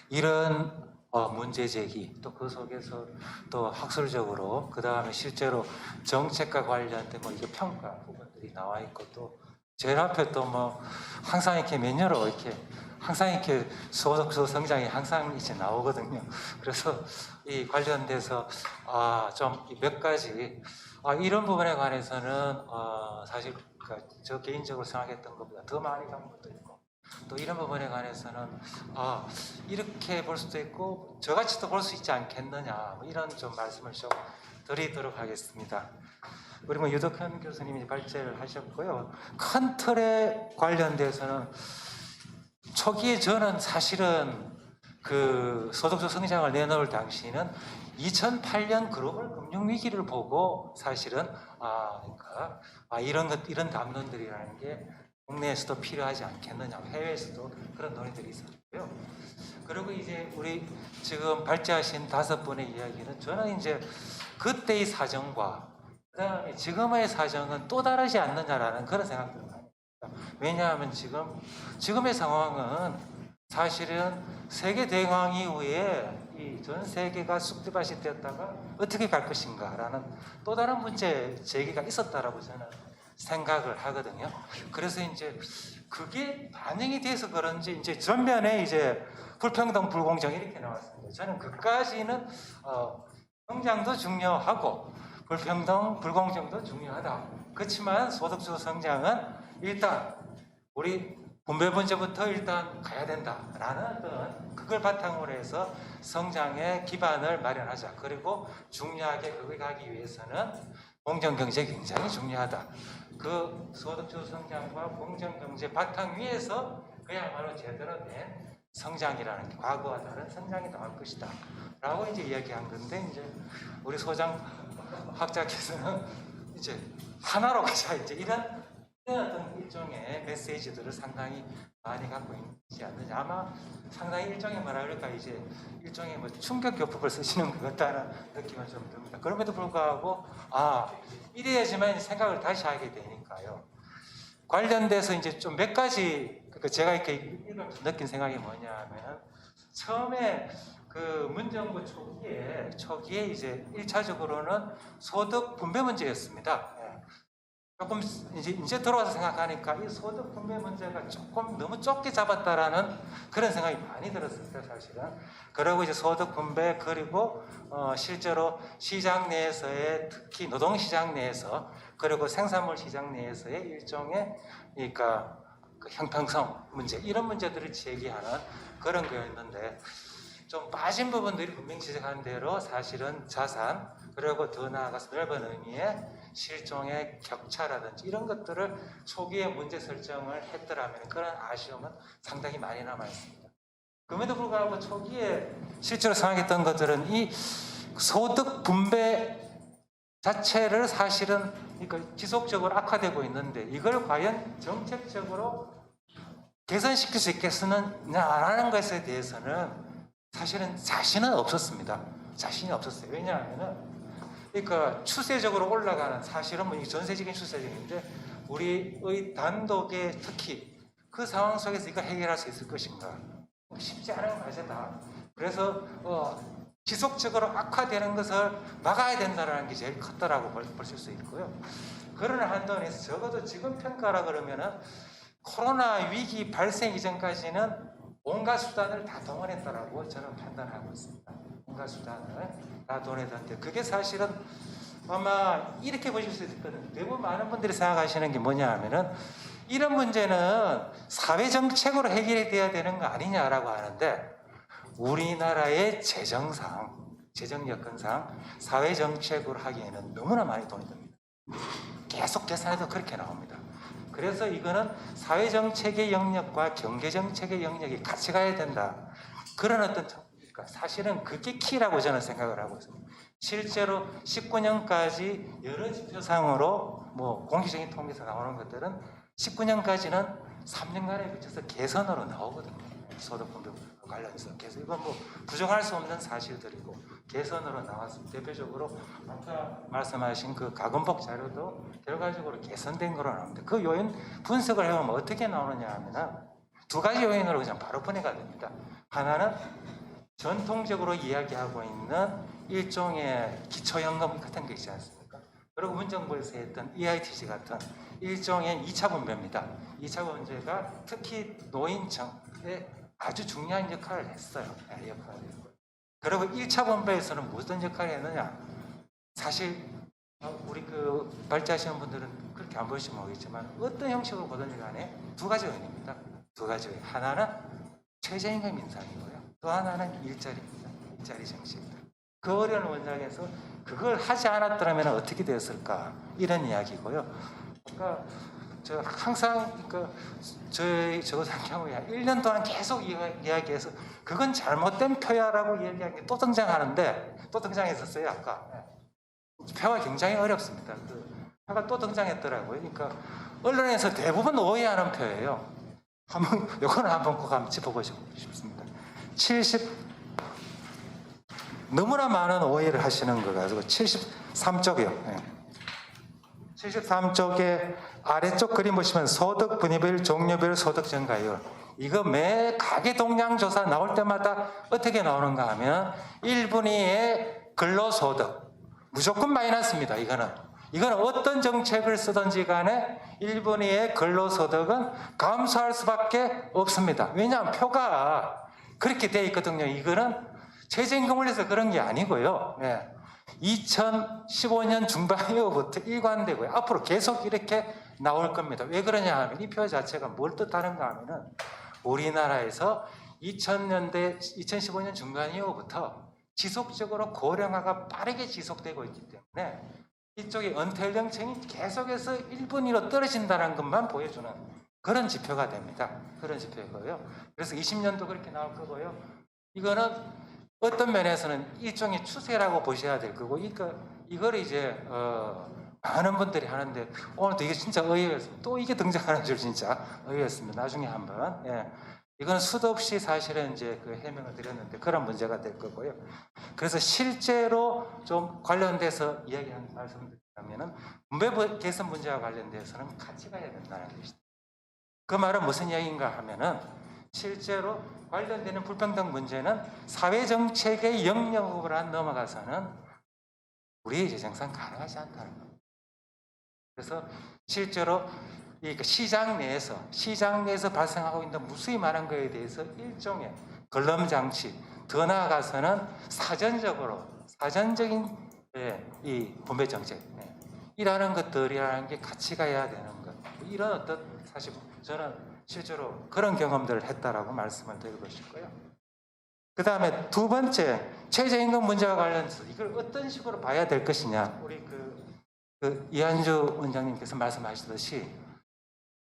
이런 문제 제기 또 그 속에서 또 학술적으로 그 다음에 실제로 정책과 관련된 이게 평가 부분들이 나와 있고 또 제일 앞에 또 항상 이렇게 메뉴로 이렇게 항상 이렇게 소득주 성장이 항상 이제 나오거든요. 그래서 이 관련돼서 좀 몇 가지 이런 부분에 관해서는 사실 저 개인적으로 생각했던 것보다 더 많이 간 것도 있고 또 이런 부분에 관해서는 이렇게 볼 수도 있고 저같이도 볼 수 있지 않겠느냐 뭐 이런 좀 말씀을 좀 드리도록 하겠습니다. 우리 유덕현 교수님이 발제를 하셨고요. 큰 틀에 관련돼서는 초기에 저는 사실은 그 소득주 성장을 내놓을 당시는 2008년 글로벌 금융 위기를 보고 사실은 이런 담론들이라는 게 국내에서도 필요하지 않겠느냐, 해외에서도 그런 논의들이 있었고요. 그리고 이제 우리 지금 발제하신 5분의 이야기는 저는 이제 그때의 사정과 그다음에 지금의 사정은 또 다르지 않느냐라는 그런 생각들을 많이 합니다. 왜냐하면 지금의 상황은 사실은 세계 대강 이후에 이 전 세계가 쑥대밭이 되었다가 어떻게 갈 것인가라는 또 다른 문제 제기가 있었다라고 저는 생각을 하거든요. 그래서 이제 그게 반영이 돼서 그런지 이제 전면에 이제 불평등, 불공정 이렇게 나왔습니다. 저는 그까지는 성장도 중요하고 불평등, 불공정도 중요하다. 그렇지만 소득주 성장은 일단 우리 분배 문제부터 일단 가야 된다라는 어떤 그걸 바탕으로 해서 성장의 기반을 마련하자. 그리고 중요하게 거기 가기 위해서는 공정경제 굉장히 중요하다. 그 소득주 성장과 공정경제 바탕 위에서 그야말로 제대로 된 성장이라는 게 과거와 다른 성장이 나올 것이다. 라고 이제 이야기한 건데 이제 우리 소장 학자께서는 이제 하나로 가자 이제 이런 어떤 일종의 메시지들을 상당히 많이 갖고 있지 않느냐. 아마 상당히 일종의 뭐라 그럴까 이제 일종의 뭐 충격 교법을 쓰시는 것 같다는 느낌은 좀 듭니다. 그럼에도 불구하고 이래야지만 생각을 다시 하게 되니까요. 관련돼서 이제 좀 몇 가지 제가 이렇게 느낀 생각이 뭐냐하면 처음에 그 문정부 초기에 이제 1차적으로는 소득 분배 문제였습니다. 조금 이제 들어와서 생각하니까 이 소득 분배 문제가 조금 너무 좁게 잡았다라는 그런 생각이 많이 들었습니다, 사실은. 그리고 이제 소득 분배 그리고 실제로 시장 내에서의 특히 노동 시장 내에서 그리고 생산물 시장 내에서의 일종의 그러니까 그 형평성 문제 이런 문제들을 제기하는 그런 거였는데 좀 빠진 부분들이 분명히 지적한 대로 사실은 자산 그리고 더 나아가서 넓은 의미의 실종의 격차라든지 이런 것들을 초기에 문제 설정을 했더라면 그런 아쉬움은 상당히 많이 남아있습니다. 그럼에도 불구하고 초기에 실제로 생각했던 것들은 이 소득 분배 자체를 사실은 그러니까 지속적으로 악화되고 있는데 이걸 과연 정책적으로 개선시킬 수 있겠느냐라는 것에 대해서는 사실은 자신은 없었습니다. 자신이 없었어요. 왜냐하면 그러니까 추세적으로 올라가는 사실은 뭐 전세적인 추세적인데 우리의 단독의 특히 그 상황 속에서 이걸 해결할 수 있을 것인가 쉽지 않은 과제다. 그래서 지속적으로 악화되는 것을 막아야 된다는 게 제일 컸다라고 보실 수 있고요. 그런 한도에서 적어도 지금 평가라 그러면은 코로나 위기 발생 이전까지는 온갖 수단을 다 동원했다라고 저는 판단하고 있습니다. 온갖 수단을 다 동원했는데 그게 사실은 아마 이렇게 보실 수 있을 거는 대부분 많은 분들이 생각하시는 게 뭐냐 하면은 이런 문제는 사회 정책으로 해결이 돼야 되는 거 아니냐라고 하는데 우리나라의 재정상, 재정 여건상 사회 정책으로 하기에는 너무나 많이 돈이 듭니다. 계속 계산해도 그렇게 나옵니다. 그래서 이거는 사회 정책의 영역과 경제 정책의 영역이 같이 가야 된다. 그런 어떤 사실은 그게 키라고 저는 생각을 하고 있습니다. 실제로 19년까지 여러 지표상으로 뭐 공식적인 통계에서 나오는 것들은 19년까지는 3년간에 걸쳐서 개선으로 나오거든요. 소득분배 관련해서. 그래서 이건 뭐 부정할 수 없는 사실들이고 개선으로 나왔습니다. 대표적으로 아까 말씀하신 그 가금복 자료도 결과적으로 개선된 거로 나옵니다. 그 요인 분석을 해보면 어떻게 나오느냐 하면은 두 가지 요인으로 그냥 바로 분해가 됩니다. 하나는 전통적으로 이야기하고 있는 일종의 기초연금 같은 게 있지 않습니까? 그리고 문정부에서 했던 EITC 같은 일종의 2차 분배입니다. 2차 분배가 특히 노인층 아주 중요한 역할을 했어요. 역할을 했고요. 그리고 1차 본부에서는 무슨 역할을 했느냐? 사실 우리 그 발제하시는 분들은 그렇게 안 보시면 모르겠지만 어떤 형식으로 보든지 간에 두 가지 의미입니다. 두 가지 의미. 하나는 최저임금 인상이고요. 또 하나는 일자리입니다. 일자리 정책. 그 어려운 원장에서 그걸 하지 않았더라면 어떻게 됐을까? 이런 이야기고요. 그러니까 저 항상 저 같은 경우에 1년 동안 계속 이야기해서 그건 잘못된 표야라고 이야기한 게 또 등장하는데 또 등장했었어요 아까. 표가 굉장히 어렵습니다. 그 표가 또 등장했더라고요. 그러니까 언론에서 대부분 오해하는 표예요. 이거는 한번 꼭 한번 짚어보고 싶습니다. 너무나 많은 오해를 하시는 거 가지고 73쪽이요. 73쪽에 아래쪽 그림 보시면 소득 분위별 종류별 소득 증가율. 이거 매 가계 동향 조사 나올 때마다 어떻게 나오는가 하면 1분위의 근로소득 무조건 마이너스입니다. 이거는 어떤 정책을 쓰든지 간에 1분위의 근로소득은 감소할 수밖에 없습니다. 왜냐하면 표가 그렇게 돼 있거든요. 이거는 최저임금을 해서 그런 게 아니고요. 2015년 중반 이후부터 일관되고요. 앞으로 계속 이렇게 나올 겁니다. 왜 그러냐 하면 이 표 자체가 뭘 뜻하는가 하면은 우리나라에서 2015년 중반 이후부터 지속적으로 고령화가 빠르게 지속되고 있기 때문에 이쪽에 은퇴 연령층이 계속해서 1분위로 떨어진다는 것만 보여주는 그런 지표가 됩니다. 그런 지표고요. 그래서 20년도 그렇게 나올 거고요. 이거는 어떤 면에서는 일종의 추세라고 보셔야 될 거고, 이걸 이제 많은 분들이 하는데 오늘도 이게 진짜 의외였습니다. 또 이게 등장하는 줄 진짜 의외였습니다. 나중에 한번. 이건 수도 없이 사실은 이제 그 해명을 드렸는데 그런 문제가 될 거고요. 그래서 실제로 좀 관련돼서 이야기한 말씀드리자면은 분배 개선 문제와 관련돼서는 같이 가야 된다는 것이죠. 그 말은 무슨 이야기인가 하면은 실제로 관련되는 불평등 문제는 사회정책의 영역으로 넘어가서는 우리의 재생산 가능하지 않다는 겁니다. 그래서 실제로 시장 내에서 발생하고 있는 무수히 많은 것에 대해서 일종의 걸럼장치, 더 나아가서는 사전적인 이 분배 정책, 이라는 것들이라는 게 같이 가야 되는 것. 이런 어떤 사실 저는 실제로 그런 경험들을 했다라고 말씀을 드리고 싶고요. 그 다음에 두 번째, 최저임금 문제와 관련해서 이걸 어떤 식으로 봐야 될 것이냐. 우리 이한주 원장님께서 말씀하시듯이,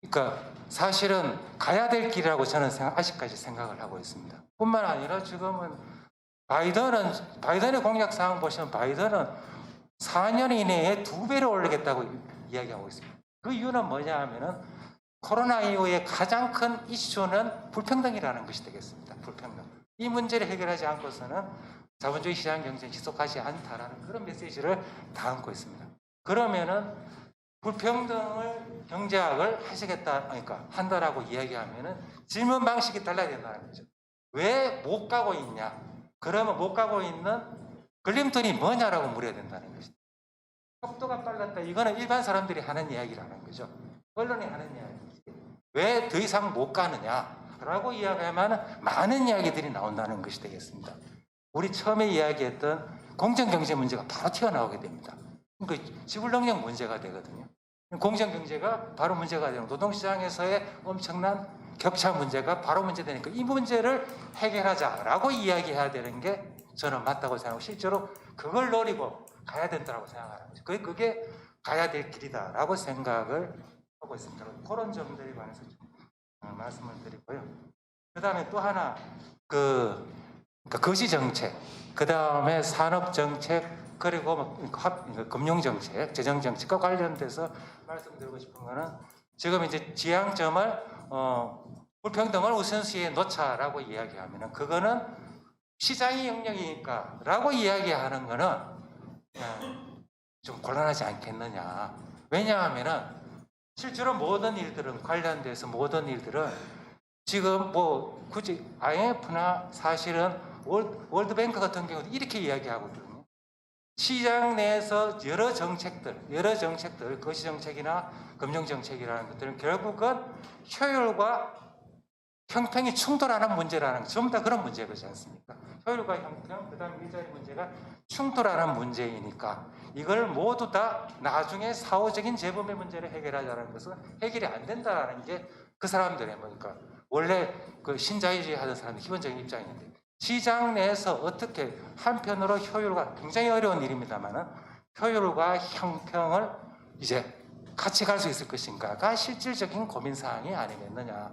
그러니까 사실은 가야 될 길이라고 저는 아직까지 생각을 하고 있습니다. 뿐만 아니라 지금은 바이든의 공약 사항 보시면 바이든은 4년 이내에 2배를 올리겠다고 이야기하고 있습니다. 그 이유는 뭐냐 하면은 코로나 이후에 가장 큰 이슈는 불평등이라는 것이 되겠습니다. 불평등. 이 문제를 해결하지 않고서는 자본주의 시장 경쟁이 지속하지 않다라는 그런 메시지를 담고 있습니다. 그러면은 불평등을 경제학을 하시겠다, 그러니까 한다라고 이야기하면은 질문 방식이 달라야 된다는 거죠. 왜 못 가고 있냐? 그러면 못 가고 있는 걸림돌이 뭐냐라고 물어야 된다는 것이죠. 속도가 빨랐다. 이거는 일반 사람들이 하는 이야기라는 거죠. 언론이 하는 이야기. 왜 더 이상 못 가느냐라고 이야기하면 많은 이야기들이 나온다는 것이 되겠습니다. 우리 처음에 이야기했던 공정경제 문제가 바로 튀어나오게 됩니다. 그러니까 지불능력 문제가 되거든요. 공정경제가 바로 문제가 되는 노동시장에서의 엄청난 격차 문제가 바로 문제되니까 이 문제를 해결하자라고 이야기해야 되는 게 저는 맞다고 생각하고 실제로 그걸 노리고 가야 된다고 생각하는 거죠. 그게 가야 될 길이다라고 생각을 하고 있습니다. 그런 점들에 관해서 좀 말씀을 드리고요. 그 다음에 또 하나 그러니까 거시정책, 그 다음에 산업정책, 그리고 금융정책, 재정정책과 관련돼서 말씀드리고 싶은 거는 지금 이제 지향점을 불평등을 우선시에 놓자라고 이야기하면은 그거는 시장의 영역이니까 라고 이야기하는 거는 좀 곤란하지 않겠느냐. 왜냐하면은 실제로 모든 일들은 관련돼서 모든 일들은 지금 뭐 굳이 IMF나 사실은 월드뱅크 같은 경우도 이렇게 이야기하거든요. 시장 내에서 여러 정책들, 거시정책이나 금융정책이라는 것들은 결국은 효율과 형평이 충돌하는 문제라는 전부 다 그런 문제이지 않습니까? 효율과 형평, 그다음 일자리 문제가 충돌하는 문제이니까 이걸 모두 다 나중에 사후적인 재범의 문제를 해결하자는 것은 해결이 안 된다라는 게 그 사람들의 뭐니까 원래 그 신자유주의 하던 사람의 기본적인 입장인데 시장 내에서 어떻게 한편으로 효율과 굉장히 어려운 일입니다만은 효율과 형평을 이제 같이 갈 수 있을 것인가가 실질적인 고민 사항이 아니겠느냐.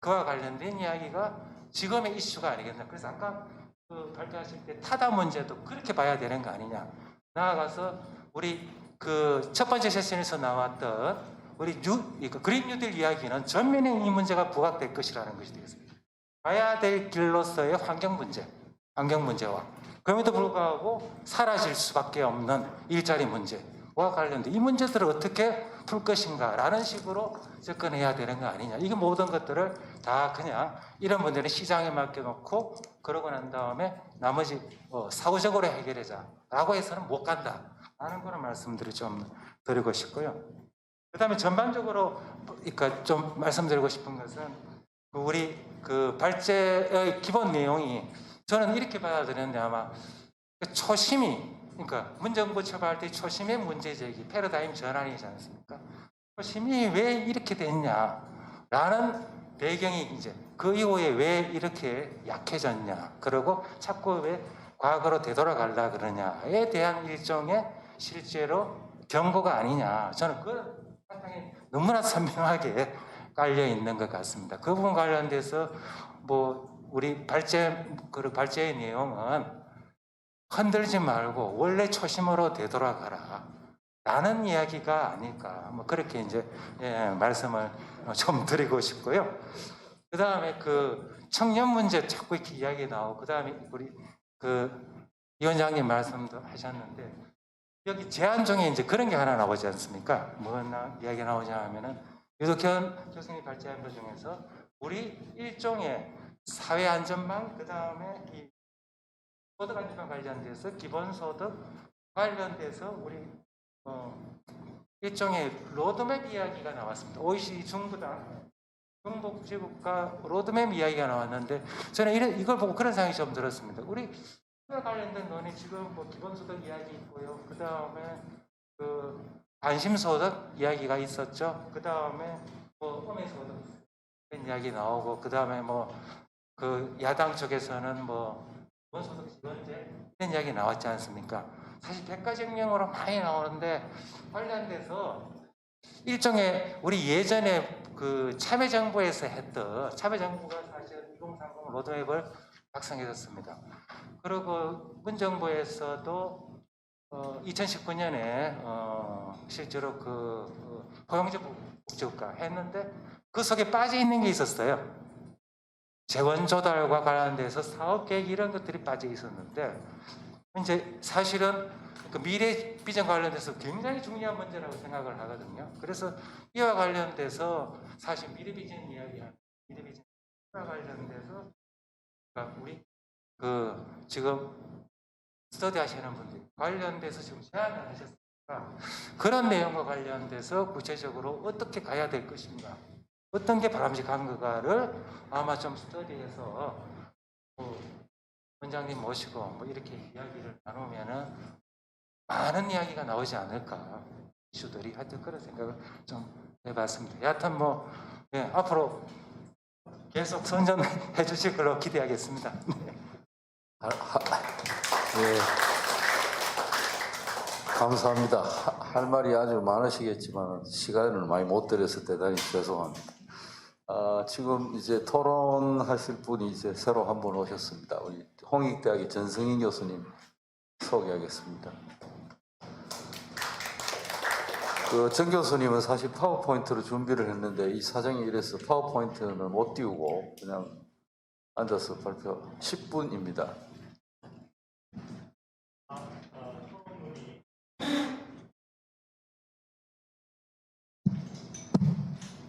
그와 관련된 이야기가 지금의 이슈가 아니겠나. 그래서 아까 그 발표하실 때 타다 문제도 그렇게 봐야 되는 거 아니냐. 나아가서 우리 그 첫 번째 세션에서 나왔던 우리 그린 뉴딜 이야기는 전면에 이 문제가 부각될 것이라는 것이 되겠습니다. 가야 될 길로서의 환경 문제와 그럼에도 불구하고 사라질 수밖에 없는 일자리 문제와 관련된 이 문제들을 어떻게 풀 것인가라는 식으로 접근해야 되는 거 아니냐. 이게 모든 것들을 다 그냥 이런 문제는 시장에 맡겨놓고 그러고 난 다음에 나머지 사후적으로 해결하자라고 해서는 못 간다라는 그런 말씀들을 좀 드리고 싶고요. 그 다음에 전반적으로 그러니까 좀 말씀드리고 싶은 것은 우리 그 발제의 기본 내용이 저는 이렇게 봐야 되는데 아마 초심이 그러니까 문정부 처벌할 때 초심의 문제제기 패러다임 전환이지 않습니까? 초심이 왜 이렇게 됐냐라는 배경이 이제 그 이후에 왜 이렇게 약해졌냐 그리고 자꾸 왜 과거로 되돌아가려 그러냐에 대한 일종의 실제로 경고가 아니냐 저는 그 사상이 너무나 선명하게 깔려 있는 것 같습니다. 그 부분 관련돼서 뭐 우리 발제의 내용은 흔들지 말고 원래 초심으로 되돌아가라 라는 이야기가 아닐까 뭐 그렇게 이제 말씀을 좀 드리고 싶고요. 그 다음에 그 청년 문제 자꾸 이렇게 이야기 나오고 그 다음에 우리 그 위원장님 말씀도 하셨는데 여기 제안 중에 이제 그런 게 하나 나오지 않습니까? 뭐나 이야기 나오냐 하면은 유덕현 교수님이 발제한 것 중에서 우리 일종의 사회 안전망 그 다음에 이 소득 안전망 관련돼서 기본소득 관련돼서 우리 일종의 로드맵 이야기가 나왔습니다. OECD 중부당 중복지국가 로드맵 이야기가 나왔는데 저는 이걸 보고 그런 생각이 좀 들었습니다. 우리 과 관련된 논의 지금 뭐 기본소득 이야기 있고요. 그 다음에 그 관심소득 이야기가 있었죠. 그 다음에 뭐 음해소득 이야기 나오고 그 다음에 뭐 그 야당 쪽에서는 뭐 기본소득 지원제 이런 이야기 나왔지 않습니까? 사실 백과쟁령으로 많이 나오는데 관련돼서 일종의 우리 예전에 그 참여정부에서 했던 참여정부가 사실 2030 로드맵을 작성했었습니다. 그리고 문정부에서도 2019년에 실제로 그 포용적 복지국가 했는데 그 속에 빠져 있는 게 있었어요. 재원 조달과 관련돼서 사업 계획 이런 것들이 빠져 있었는데 이제 사실은 그 미래 비전 관련돼서 굉장히 중요한 문제라고 생각을 하거든요. 그래서 이와 관련돼서 사실 미래 비전 이야기하는 미래 비전과 관련돼서 우리 그 지금 스터디 하시는 분들 관련돼서 지금 제안을 하셨으니까 그런 내용과 관련돼서 구체적으로 어떻게 가야 될 것인가 어떤 게 바람직한가를 아마 좀 스터디해서 원장님 모시고 뭐 이렇게 이야기를 나누면은 많은 이야기가 나오지 않을까 이슈들이 하여튼 그런 생각을 좀 해봤습니다. 여하튼 뭐 앞으로 계속 선전해 주실 걸로 기대하겠습니다. 예. 감사합니다. 할 말이 아주 많으시겠지만 시간을 많이 못 드려서 대단히 죄송합니다. 지금 이제 토론하실 분이 이제 새로 한 분 오셨습니다. 우리 홍익대학의 전승인 교수님 소개하겠습니다. 그 정 교수님은 사실 파워포인트로 준비를 했는데 이 사정이 이래서 파워포인트는 못 띄우고 그냥 앉아서 발표 10분입니다.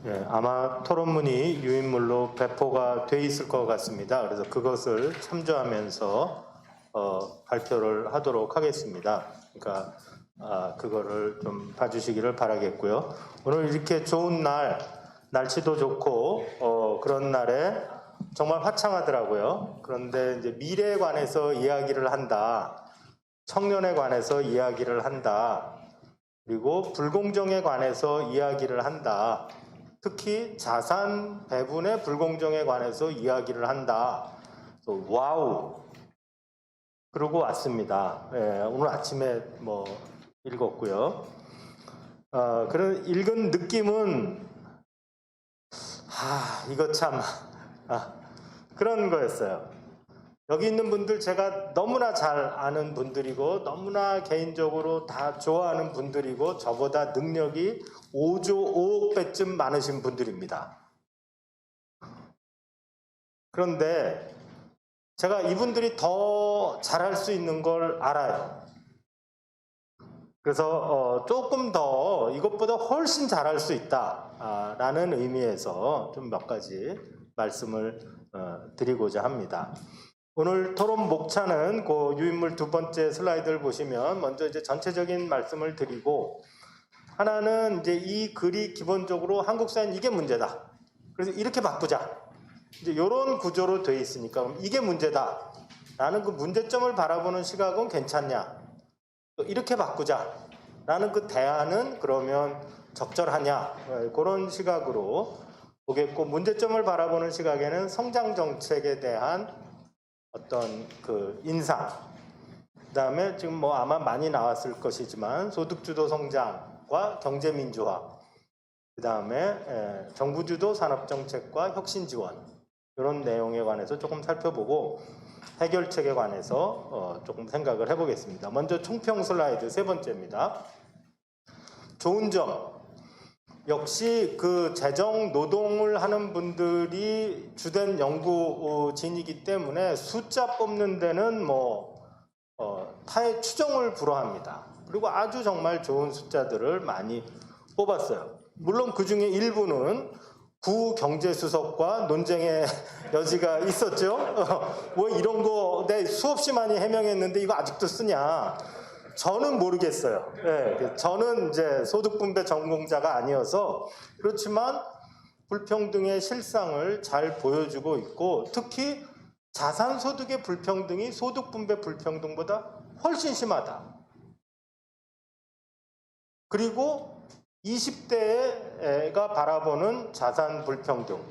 네, 아마 토론문이 유인물로 배포가 돼 있을 것 같습니다. 그래서 그것을 참조하면서 발표를 하도록 하겠습니다. 그러니까 그거를 좀 봐주시기를 바라겠고요. 오늘 이렇게 좋은 날 날씨도 좋고 그런 날에 정말 화창하더라고요. 그런데 이제 미래에 관해서 이야기를 한다, 청년에 관해서 이야기를 한다, 그리고 불공정에 관해서 이야기를 한다, 특히 자산 배분의 불공정에 관해서 이야기를 한다. 와우. 그러고 왔습니다. 예, 오늘 아침에 뭐 읽었고요. 그런 읽은 느낌은 이거 참 그런 거였어요. 여기 있는 분들 제가 너무나 잘 아는 분들이고 너무나 개인적으로 다 좋아하는 분들이고 저보다 능력이 5조 5억 배쯤 많으신 분들입니다. 그런데 제가 이분들이 더 잘할 수 있는 걸 알아요. 그래서 조금 더 이것보다 훨씬 잘할 수 있다라는 의미에서 좀 몇 가지 말씀을 드리고자 합니다. 오늘 토론 목차는 그 유인물 두 번째 슬라이드를 보시면 먼저 이제 전체적인 말씀을 드리고, 하나는 이제 이 글이 기본적으로 한국 사회는 이게 문제다, 그래서 이렇게 바꾸자, 이제 이런 구조로 되어 있으니까 그럼 이게 문제다 라는 그 문제점을 바라보는 시각은 괜찮냐, 또 이렇게 바꾸자 라는 그 대안은 그러면 적절하냐, 그런 시각으로 보겠고, 문제점을 바라보는 시각에는 성장 정책에 대한 어떤 그 인상, 그 다음에 지금 뭐 아마 많이 나왔을 것이지만 소득주도 성장과 경제민주화, 그 다음에 정부주도 산업정책과 혁신지원, 이런 내용에 관해서 조금 살펴보고 해결책에 관해서 조금 생각을 해보겠습니다. 먼저 총평 슬라이드 세 번째입니다. 좋은 점, 역시 그 재정 노동을 하는 분들이 주된 연구진이기 때문에 숫자 뽑는 데는 타의 추정을 불허합니다. 그리고 아주 정말 좋은 숫자들을 많이 뽑았어요. 물론 그 중에 일부는 구 경제수석과 논쟁의 여지가 있었죠. 뭐 이런 거 내 수없이 많이 해명했는데 이거 아직도 쓰냐? 저는 모르겠어요. 네, 저는 이제 소득분배 전공자가 아니어서 그렇지만 불평등의 실상을 잘 보여주고 있고, 특히 자산소득의 불평등이 소득분배 불평등보다 훨씬 심하다. 그리고 20대가 바라보는 자산 불평등,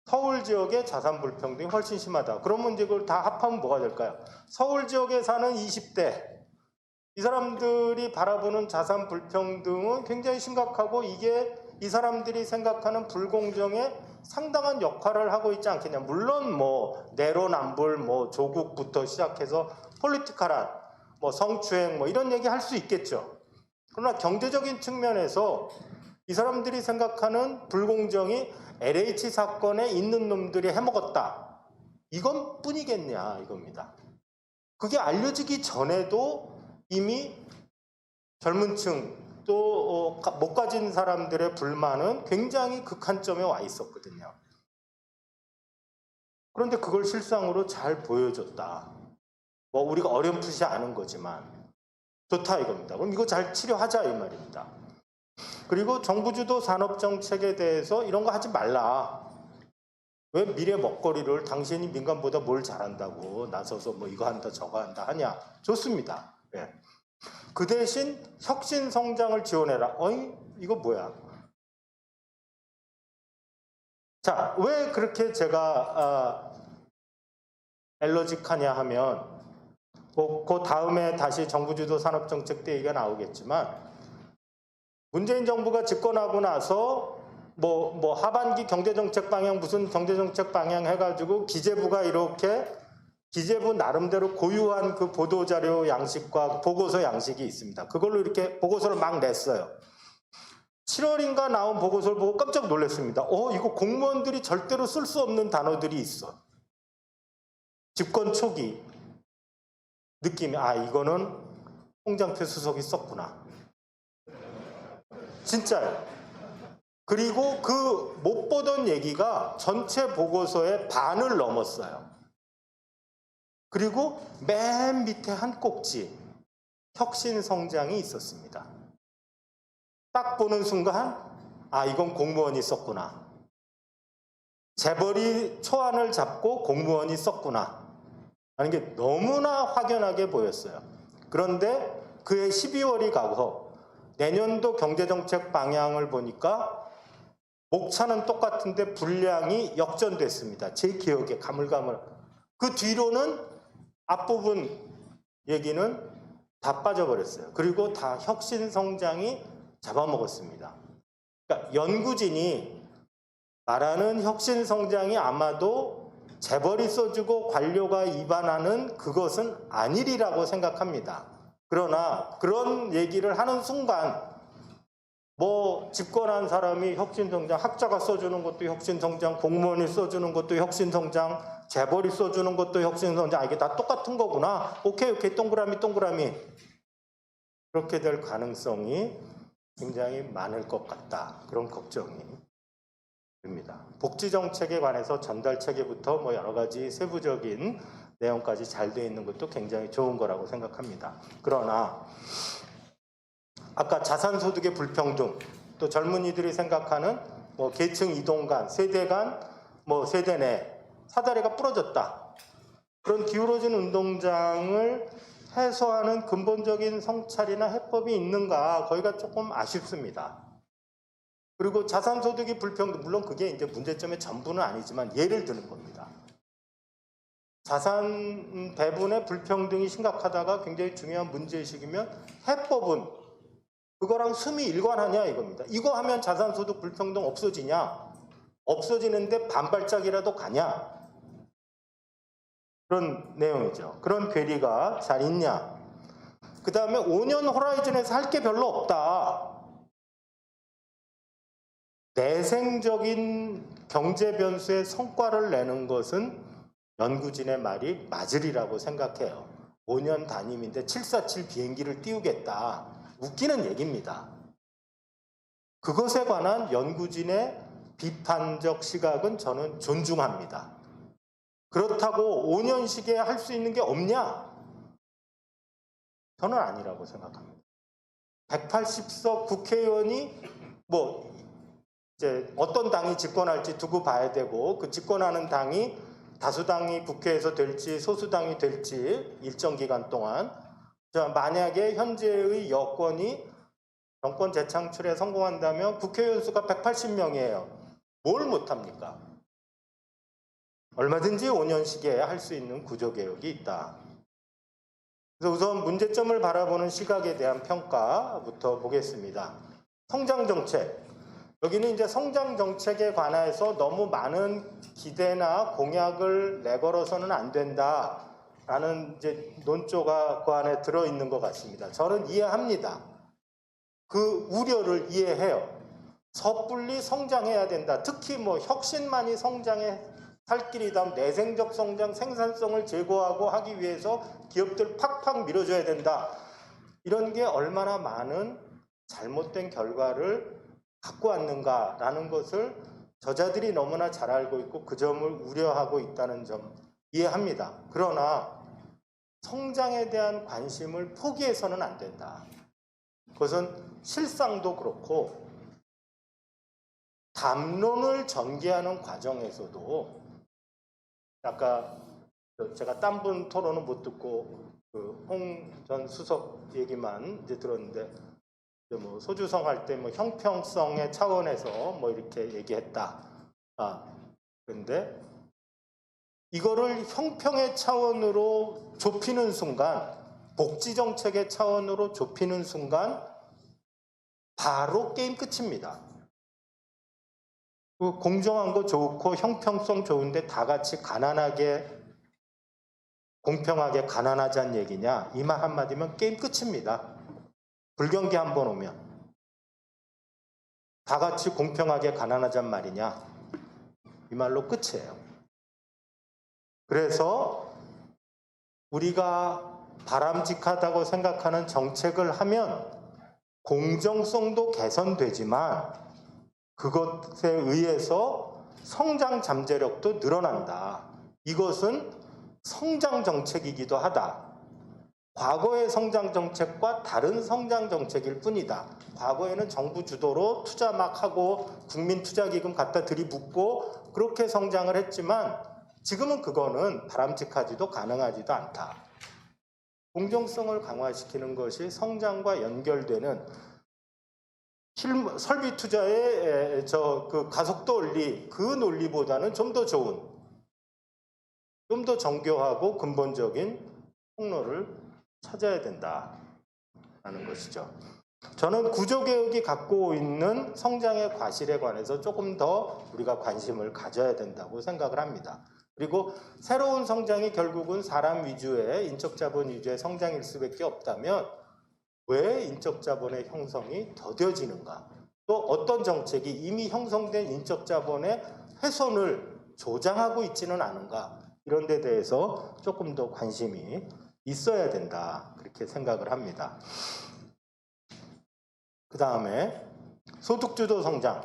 서울 지역의 자산 불평등이 훨씬 심하다. 그러면 이제 그걸 다 합하면 뭐가 될까요? 서울 지역에 사는 20대, 이 사람들이 바라보는 자산 불평등은 굉장히 심각하고, 이게 이 사람들이 생각하는 불공정에 상당한 역할을 하고 있지 않겠냐. 물론 뭐 내로남불, 뭐 조국부터 시작해서 폴리티컬한 뭐 성추행 뭐 이런 얘기 할 수 있겠죠. 그러나 경제적인 측면에서 이 사람들이 생각하는 불공정이 LH 사건에 있는 놈들이 해먹었다, 이건 뿐이겠냐 이겁니다. 그게 알려지기 전에도 이미 젊은 층 또 못 가진 사람들의 불만은 굉장히 극한점에 와 있었거든요. 그런데 그걸 실상으로 잘 보여줬다. 뭐 우리가 어렴풋이 아는 거지만 좋다 이겁니다. 그럼 이거 잘 치료하자 이 말입니다. 그리고 정부주도 산업정책에 대해서 이런 거 하지 말라. 왜 미래 먹거리를 당신이 민간보다 뭘 잘한다고 나서서 뭐 이거 한다 저거 한다 하냐. 좋습니다. 네. 그 대신 혁신 성장을 지원해라. 어이? 이거 뭐야? 자, 왜 그렇게 제가 엘러직하냐 하면 그 다음에 다시 정부주도 산업정책 때 얘기가 나오겠지만, 문재인 정부가 집권하고 나서 뭐 하반기 경제정책 방향 무슨 경제정책 방향 해가지고 기재부가 이렇게 기재부 나름대로 고유한 그 보도자료 양식과 보고서 양식이 있습니다. 그걸로 이렇게 보고서를 막 냈어요. 7월인가 나온 보고서를 보고 깜짝 놀랐습니다. 이거 공무원들이 절대로 쓸 수 없는 단어들이 있어. 집권 초기 느낌이, 이거는 홍장표 수석이 썼구나. 진짜요. 그리고 그 못 보던 얘기가 전체 보고서의 반을 넘었어요. 그리고 맨 밑에 한 꼭지, 혁신 성장이 있었습니다. 딱 보는 순간 아, 이건 공무원이 썼구나. 재벌이 초안을 잡고 공무원이 썼구나 하는 게 너무나 확연하게 보였어요. 그런데 그해 12월이 가고 내년도 경제정책 방향을 보니까 목차는 똑같은데 분량이 역전됐습니다. 제 기억에 가물가물. 그 뒤로는 앞부분 얘기는 다 빠져버렸어요. 그리고 다 혁신성장이 잡아먹었습니다. 그러니까 연구진이 말하는 혁신성장이 아마도 재벌이 써주고 관료가 입안하는 그것은 아니리라고 생각합니다. 그러나 그런 얘기를 하는 순간 뭐 집권한 사람이 혁신성장, 학자가 써주는 것도 혁신성장, 공무원이 써주는 것도 혁신성장, 재벌이 써주는 것도 혁신성장, 이게 다 똑같은 거구나. 오케이 동그라미 그렇게 될 가능성이 굉장히 많을 것 같다. 그런 걱정이 듭니다. 복지정책에 관해서 전달 체계부터 뭐 여러 가지 세부적인 내용까지 잘 되어 있는 것도 굉장히 좋은 거라고 생각합니다. 그러나 아까 자산소득의 불평등, 또 젊은이들이 생각하는 뭐 계층 이동 간, 세대 간, 뭐 세대 내 사다리가 부러졌다. 그런 기울어진 운동장을 해소하는 근본적인 성찰이나 해법이 있는가, 거기가 조금 아쉽습니다. 그리고 자산소득이 불평등, 물론 그게 이제 문제점의 전부는 아니지만 예를 드는 겁니다. 자산 배분의 불평등이 심각하다가 굉장히 중요한 문제의식이면 해법은 그거랑 숨이 일관하냐 이겁니다. 이거 하면 자산소득 불평등 없어지냐? 없어지는데 반발짝이라도 가냐? 그런 내용이죠. 그런 괴리가 잘 있냐? 그 다음에 5년 호라이즌에서 할 게 별로 없다. 내생적인 경제 변수의 성과를 내는 것은 연구진의 말이 맞으리라고 생각해요. 5년 담임인데 747 비행기를 띄우겠다. 웃기는 얘기입니다. 그것에 관한 연구진의 비판적 시각은 저는 존중합니다. 그렇다고 5년씩에 할 수 있는 게 없냐? 저는 아니라고 생각합니다. 180석 국회의원이 뭐 이제 어떤 당이 집권할지 두고 봐야 되고, 그 집권하는 당이 다수당이 국회에서 될지 소수당이 될지 일정 기간 동안, 만약에 현재의 여권이 정권 재창출에 성공한다면 국회의원 수가 180명이에요. 뭘 못합니까? 얼마든지 5년씩에 할 수 있는 구조개혁이 있다. 그래서 우선 문제점을 바라보는 시각에 대한 평가부터 보겠습니다. 성장정책. 여기는 이제 성장정책에 관해서 너무 많은 기대나 공약을 내걸어서는 안 된다라는 이제 논조가 그 안에 들어있는 것 같습니다. 저는 이해합니다. 그 우려를 이해해요. 섣불리 성장해야 된다. 특히 뭐 혁신만이 성장의 살 길이다. 내생적 성장, 생산성을 제고하고 하기 위해서 기업들 팍팍 밀어줘야 된다. 이런 게 얼마나 많은 잘못된 결과를 갖고 왔는가라는 것을 저자들이 너무나 잘 알고 있고 그 점을 우려하고 있다는 점 이해합니다. 그러나 성장에 대한 관심을 포기해서는 안 된다. 그것은 실상도 그렇고 담론을 전개하는 과정에서도, 아까 제가 딴 분 토론은 못 듣고 그 홍 전 수석 얘기만 이제 들었는데, 뭐 소주성 할 때 뭐 형평성의 차원에서 뭐 이렇게 얘기했다. 그런데 이거를 형평의 차원으로 좁히는 순간, 복지 정책의 차원으로 좁히는 순간 바로 게임 끝입니다. 공정한 거 좋고 형평성 좋은데 다 같이 가난하게, 공평하게 가난하자는 얘기냐? 이 말 한마디면 게임 끝입니다. 불경기 한번 오면 다 같이 공평하게 가난하자는 말이냐? 이 말로 끝이에요. 그래서 우리가 바람직하다고 생각하는 정책을 하면 공정성도 개선되지만 그것에 의해서 성장 잠재력도 늘어난다. 이것은 성장 정책이기도 하다. 과거의 성장 정책과 다른 성장 정책일 뿐이다. 과거에는 정부 주도로 투자 막 하고 국민 투자 기금 갖다 들이붓고 그렇게 성장을 했지만 지금은 그거는 바람직하지도 가능하지도 않다. 공정성을 강화시키는 것이 성장과 연결되는 설비 투자의 그 가속도 원리, 그 논리보다는 좀 더 좋은, 좀 더 정교하고 근본적인 통로를 찾아야 된다라는 것이죠. 저는 구조개혁이 갖고 있는 성장의 과실에 관해서 조금 더 우리가 관심을 가져야 된다고 생각을 합니다. 그리고 새로운 성장이 결국은 사람 위주의 인적자본 위주의 성장일 수밖에 없다면 왜 인적자본의 형성이 더뎌지는가? 또 어떤 정책이 이미 형성된 인적자본의 훼손을 조장하고 있지는 않은가? 이런 데 대해서 조금 더 관심이 있어야 된다. 그렇게 생각을 합니다. 그 다음에 소득주도 성장.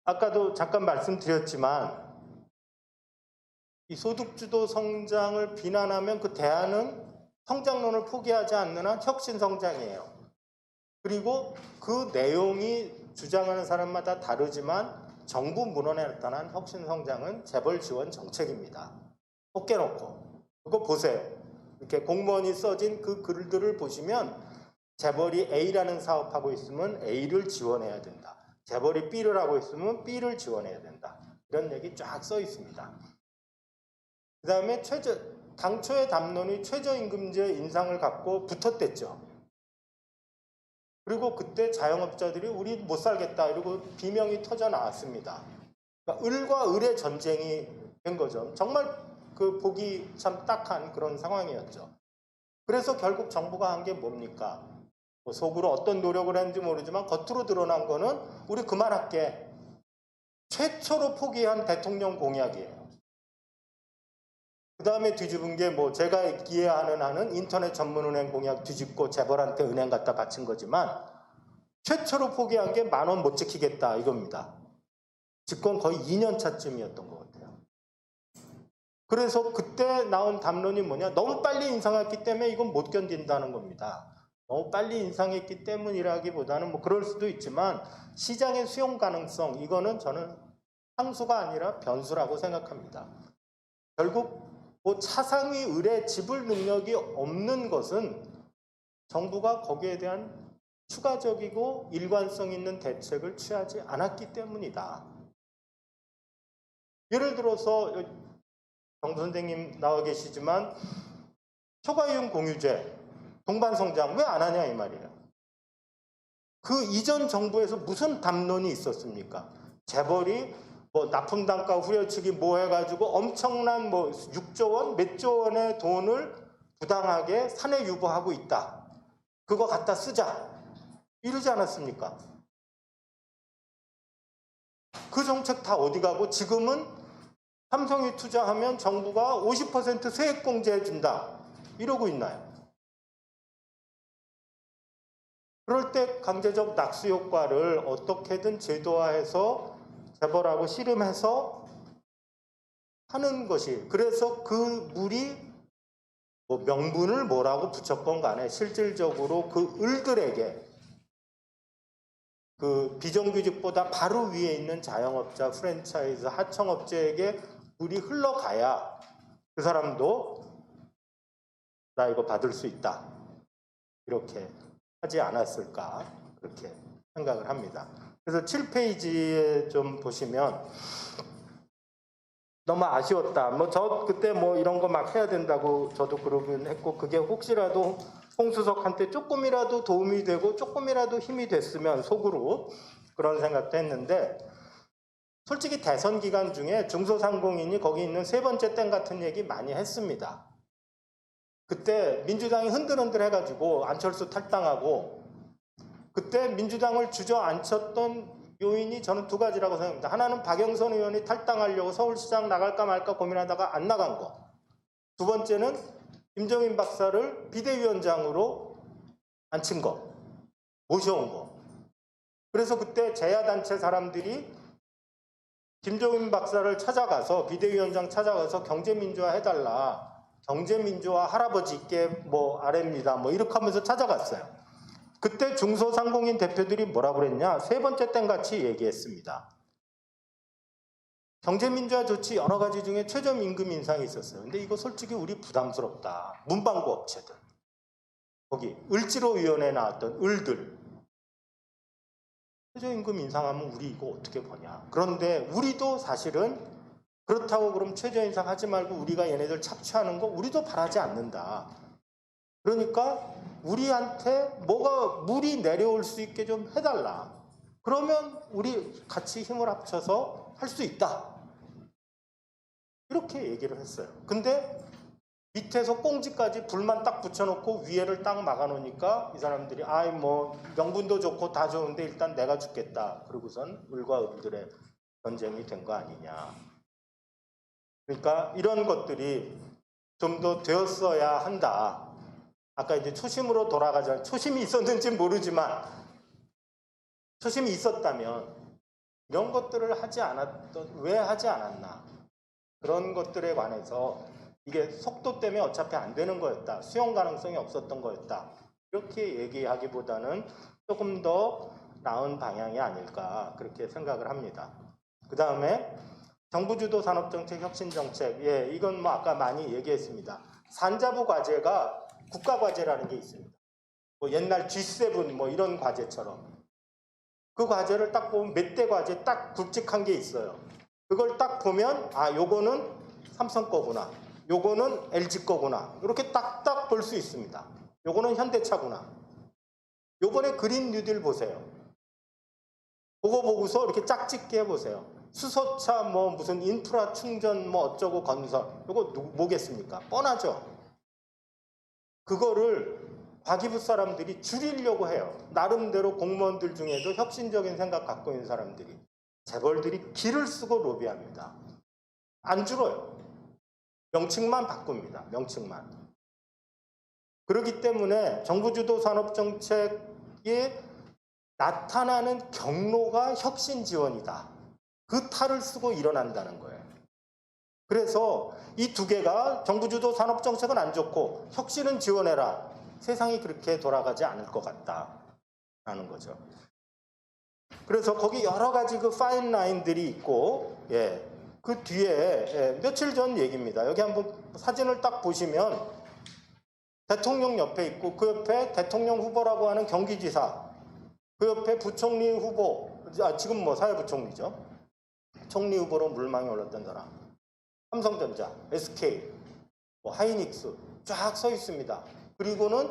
아까도 잠깐 말씀드렸지만 이 소득주도 성장을 비난하면 그 대안은 성장론을 포기하지 않는 한 혁신 성장이에요. 그리고 그 내용이 주장하는 사람마다 다르지만 정부 문헌에 나타난 혁신 성장은 재벌 지원 정책입니다. 꼭 깨놓고 그거 보세요. 이렇게 공무원이 써진 그 글들을 보시면 재벌이 A라는 사업하고 있으면 A를 지원해야 된다. 재벌이 B를 하고 있으면 B를 지원해야 된다. 이런 얘기 쫙 써 있습니다. 그 다음에 당초의 담론이 최저임금제 인상을 갖고 붙었댔죠. 그리고 그때 자영업자들이 우리 못 살겠다 이러고 비명이 터져 나왔습니다. 그러니까 을과 을의 전쟁이 된 거죠. 정말 그 보기 참 딱한 그런 상황이었죠. 그래서 결국 정부가 한 게 뭡니까? 뭐 속으로 어떤 노력을 했는지 모르지만 겉으로 드러난 거는 우리 그만할게. 최초로 포기한 대통령 공약이에요. 그 다음에 뒤집은 게 뭐 제가 이해하는 한은 인터넷 전문은행 공약 뒤집고 재벌한테 은행 갖다 바친 거지만 최초로 포기한 게 10,000원 못 지키겠다 이겁니다. 집권 거의 2년 차쯤이었던 것 같아요. 그래서 그때 나온 담론이 뭐냐? 너무 빨리 인상했기 때문에 이건 못 견딘다는 겁니다. 너무 빨리 인상했기 때문이라기보다는 뭐 그럴 수도 있지만 시장의 수용 가능성 이거는 저는 상수가 아니라 변수라고 생각합니다. 결국 뭐 차상위 을의 지불 능력이 없는 것은 정부가 거기에 대한 추가적이고 일관성 있는 대책을 취하지 않았기 때문이다. 예를 들어서 정 선생님 나와 계시지만 초과이용 공유제 동반성장 왜 안 하냐 이 말이에요. 그 이전 정부에서 무슨 담론이 있었습니까? 재벌이 뭐 납품단가 후려치기 뭐 해가지고 엄청난 뭐 6조 원, 몇 조 원의 돈을 부당하게 사내 유보하고 있다. 그거 갖다 쓰자. 이러지 않았습니까? 그 정책 다 어디 가고 지금은 삼성이 투자하면 정부가 50% 세액 공제해 준다. 이러고 있나요? 그럴 때 강제적 낙수 효과를 어떻게든 제도화해서 재벌하고 씨름해서 하는 것이 그래서 그 물이 뭐 명분을 뭐라고 붙였건 간에 실질적으로 그 을들에게 그 비정규직보다 바로 위에 있는 자영업자, 프랜차이즈, 하청업체에게 물이 흘러가야 그 사람도 나 이거 받을 수 있다. 이렇게 하지 않았을까 그렇게 생각을 합니다. 그래서 7페이지에 좀 보시면 너무 아쉬웠다. 뭐 저 그때 뭐 이런 거 막 해야 된다고 저도 그러긴 했고 그게 혹시라도 홍수석한테 조금이라도 도움이 되고 조금이라도 힘이 됐으면 속으로 그런 생각도 했는데 솔직히 대선 기간 중에 중소상공인이 거기 있는 세 번째 땡 같은 얘기 많이 했습니다. 그때 민주당이 흔들흔들 해가지고 안철수 탈당하고 그때 민주당을 주저앉혔던 요인이 저는 두 가지라고 생각합니다. 하나는 박영선 의원이 탈당하려고 서울시장 나갈까 말까 고민하다가 안 나간 거. 두 번째는 김정인 박사를 비대위원장으로 앉힌 거. 모셔온 거. 그래서 그때 재야단체 사람들이 김종인 박사를 찾아가서 비대위원장 찾아가서 경제민주화 해달라. 경제민주화 할아버지께 뭐 아래입니다. 뭐 이렇게 하면서 찾아갔어요. 그때 중소상공인 대표들이 뭐라고 그랬냐? 세 번째 땐 같이 얘기했습니다. 경제민주화 조치 여러 가지 중에 최저임금 인상이 있었어요. 근데 이거 솔직히 우리 부담스럽다. 문방구 업체들. 거기 을지로위원회에 나왔던 을들. 최저임금 인상하면 우리 이거 어떻게 버냐. 그런데 우리도 사실은 그렇다고 그럼 최저 인상하지 말고 우리가 얘네들 착취하는 거 우리도 바라지 않는다. 그러니까 우리한테 뭐가 물이 내려올 수 있게 좀 해달라. 그러면 우리 같이 힘을 합쳐서 할 수 있다. 이렇게 얘기를 했어요. 근데 밑에서 꽁지까지 불만 딱 붙여놓고 위에를 딱 막아놓으니까 이 사람들이 아이 뭐 명분도 좋고 다 좋은데 일단 내가 죽겠다. 그러고선 을과 을들의 전쟁이 된 거 아니냐. 그러니까 이런 것들이 좀 더 되었어야 한다. 아까 이제 초심으로 돌아가자. 초심이 있었는지 모르지만 초심이 있었다면 이런 것들을 하지 않았던 왜 하지 않았나. 그런 것들에 관해서 이게 속도 때문에 어차피 안 되는 거였다. 수용 가능성이 없었던 거였다. 이렇게 얘기하기보다는 조금 더 나은 방향이 아닐까 그렇게 생각을 합니다. 그 다음에 정부주도 산업정책, 혁신정책. 예, 이건 뭐 아까 많이 얘기했습니다. 산자부 과제가 국가과제라는 게 있습니다. 뭐 옛날 G7 뭐 이런 과제처럼. 그 과제를 딱 보면 몇 대 과제 딱 굵직한 게 있어요. 그걸 딱 보면 아 요거는 삼성 거구나. 요거는 LG 거구나. 이렇게 딱딱 볼 수 있습니다. 요거는 현대차구나. 요번에 그린 뉴딜 보세요. 그거 보고서 이렇게 짝짓기 해보세요. 수소차 뭐 무슨 인프라 충전 뭐 어쩌고 건설. 요거 뭐겠습니까? 뻔하죠. 그거를 과기부 사람들이 줄이려고 해요. 나름대로 공무원들 중에도 혁신적인 생각 갖고 있는 사람들이. 재벌들이 기를 쓰고 로비합니다. 안 줄어요. 명칭만 바꿉니다. 명칭만. 그렇기 때문에 정부주도 산업정책에 나타나는 경로가 혁신 지원이다. 그 탈을 쓰고 일어난다는 거예요. 그래서 이 두 개가 정부주도 산업정책은 안 좋고 혁신은 지원해라. 세상이 그렇게 돌아가지 않을 것 같다라는 거죠. 그래서 거기 여러 가지 그 파인 라인들이 있고, 예, 그 뒤에 며칠 전 얘기입니다. 여기 한번 사진을 딱 보시면 대통령 옆에 있고 그 옆에 대통령 후보라고 하는 경기지사, 그 옆에 부총리 후보, 지금 뭐 사회부총리죠. 총리 후보로 물망에 올랐던 사람, 삼성전자, SK, 뭐 하이닉스 쫙 서 있습니다. 그리고는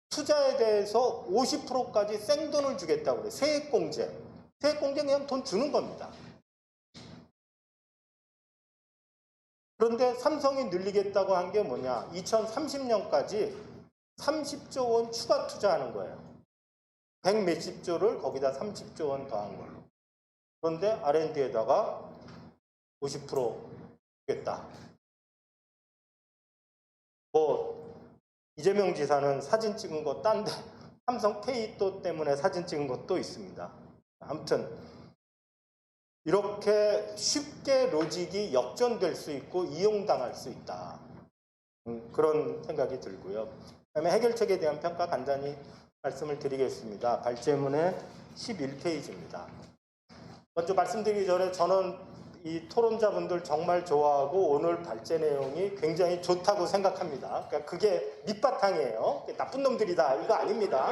투자에 대해서 50%까지 생돈을 주겠다고 그래요. 세액공제. 세액공제 그냥 돈 주는 겁니다. 그런데 삼성이 늘리겠다고 한 게 뭐냐. 2030년까지 30조 원 추가 투자하는 거예요. 100 몇십 조를 거기다 30조 원 더한 걸로. 그런데 R&D에다가 50% 주겠다. 뭐 이재명 지사는 사진 찍은 거 딴데 삼성 페이 또 때문에 사진 찍은 것도 있습니다. 아무튼 이렇게 쉽게 로직이 역전될 수 있고 이용당할 수 있다. 그런 생각이 들고요. 그다음에 해결책에 대한 평가 간단히 말씀을 드리겠습니다. 발제문의 11페이지입니다. 먼저 말씀드리기 전에 저는 이 토론자분들 정말 좋아하고 오늘 발제 내용이 굉장히 좋다고 생각합니다. 그러니까 그게 밑바탕이에요. 나쁜 놈들이다 이거 아닙니다.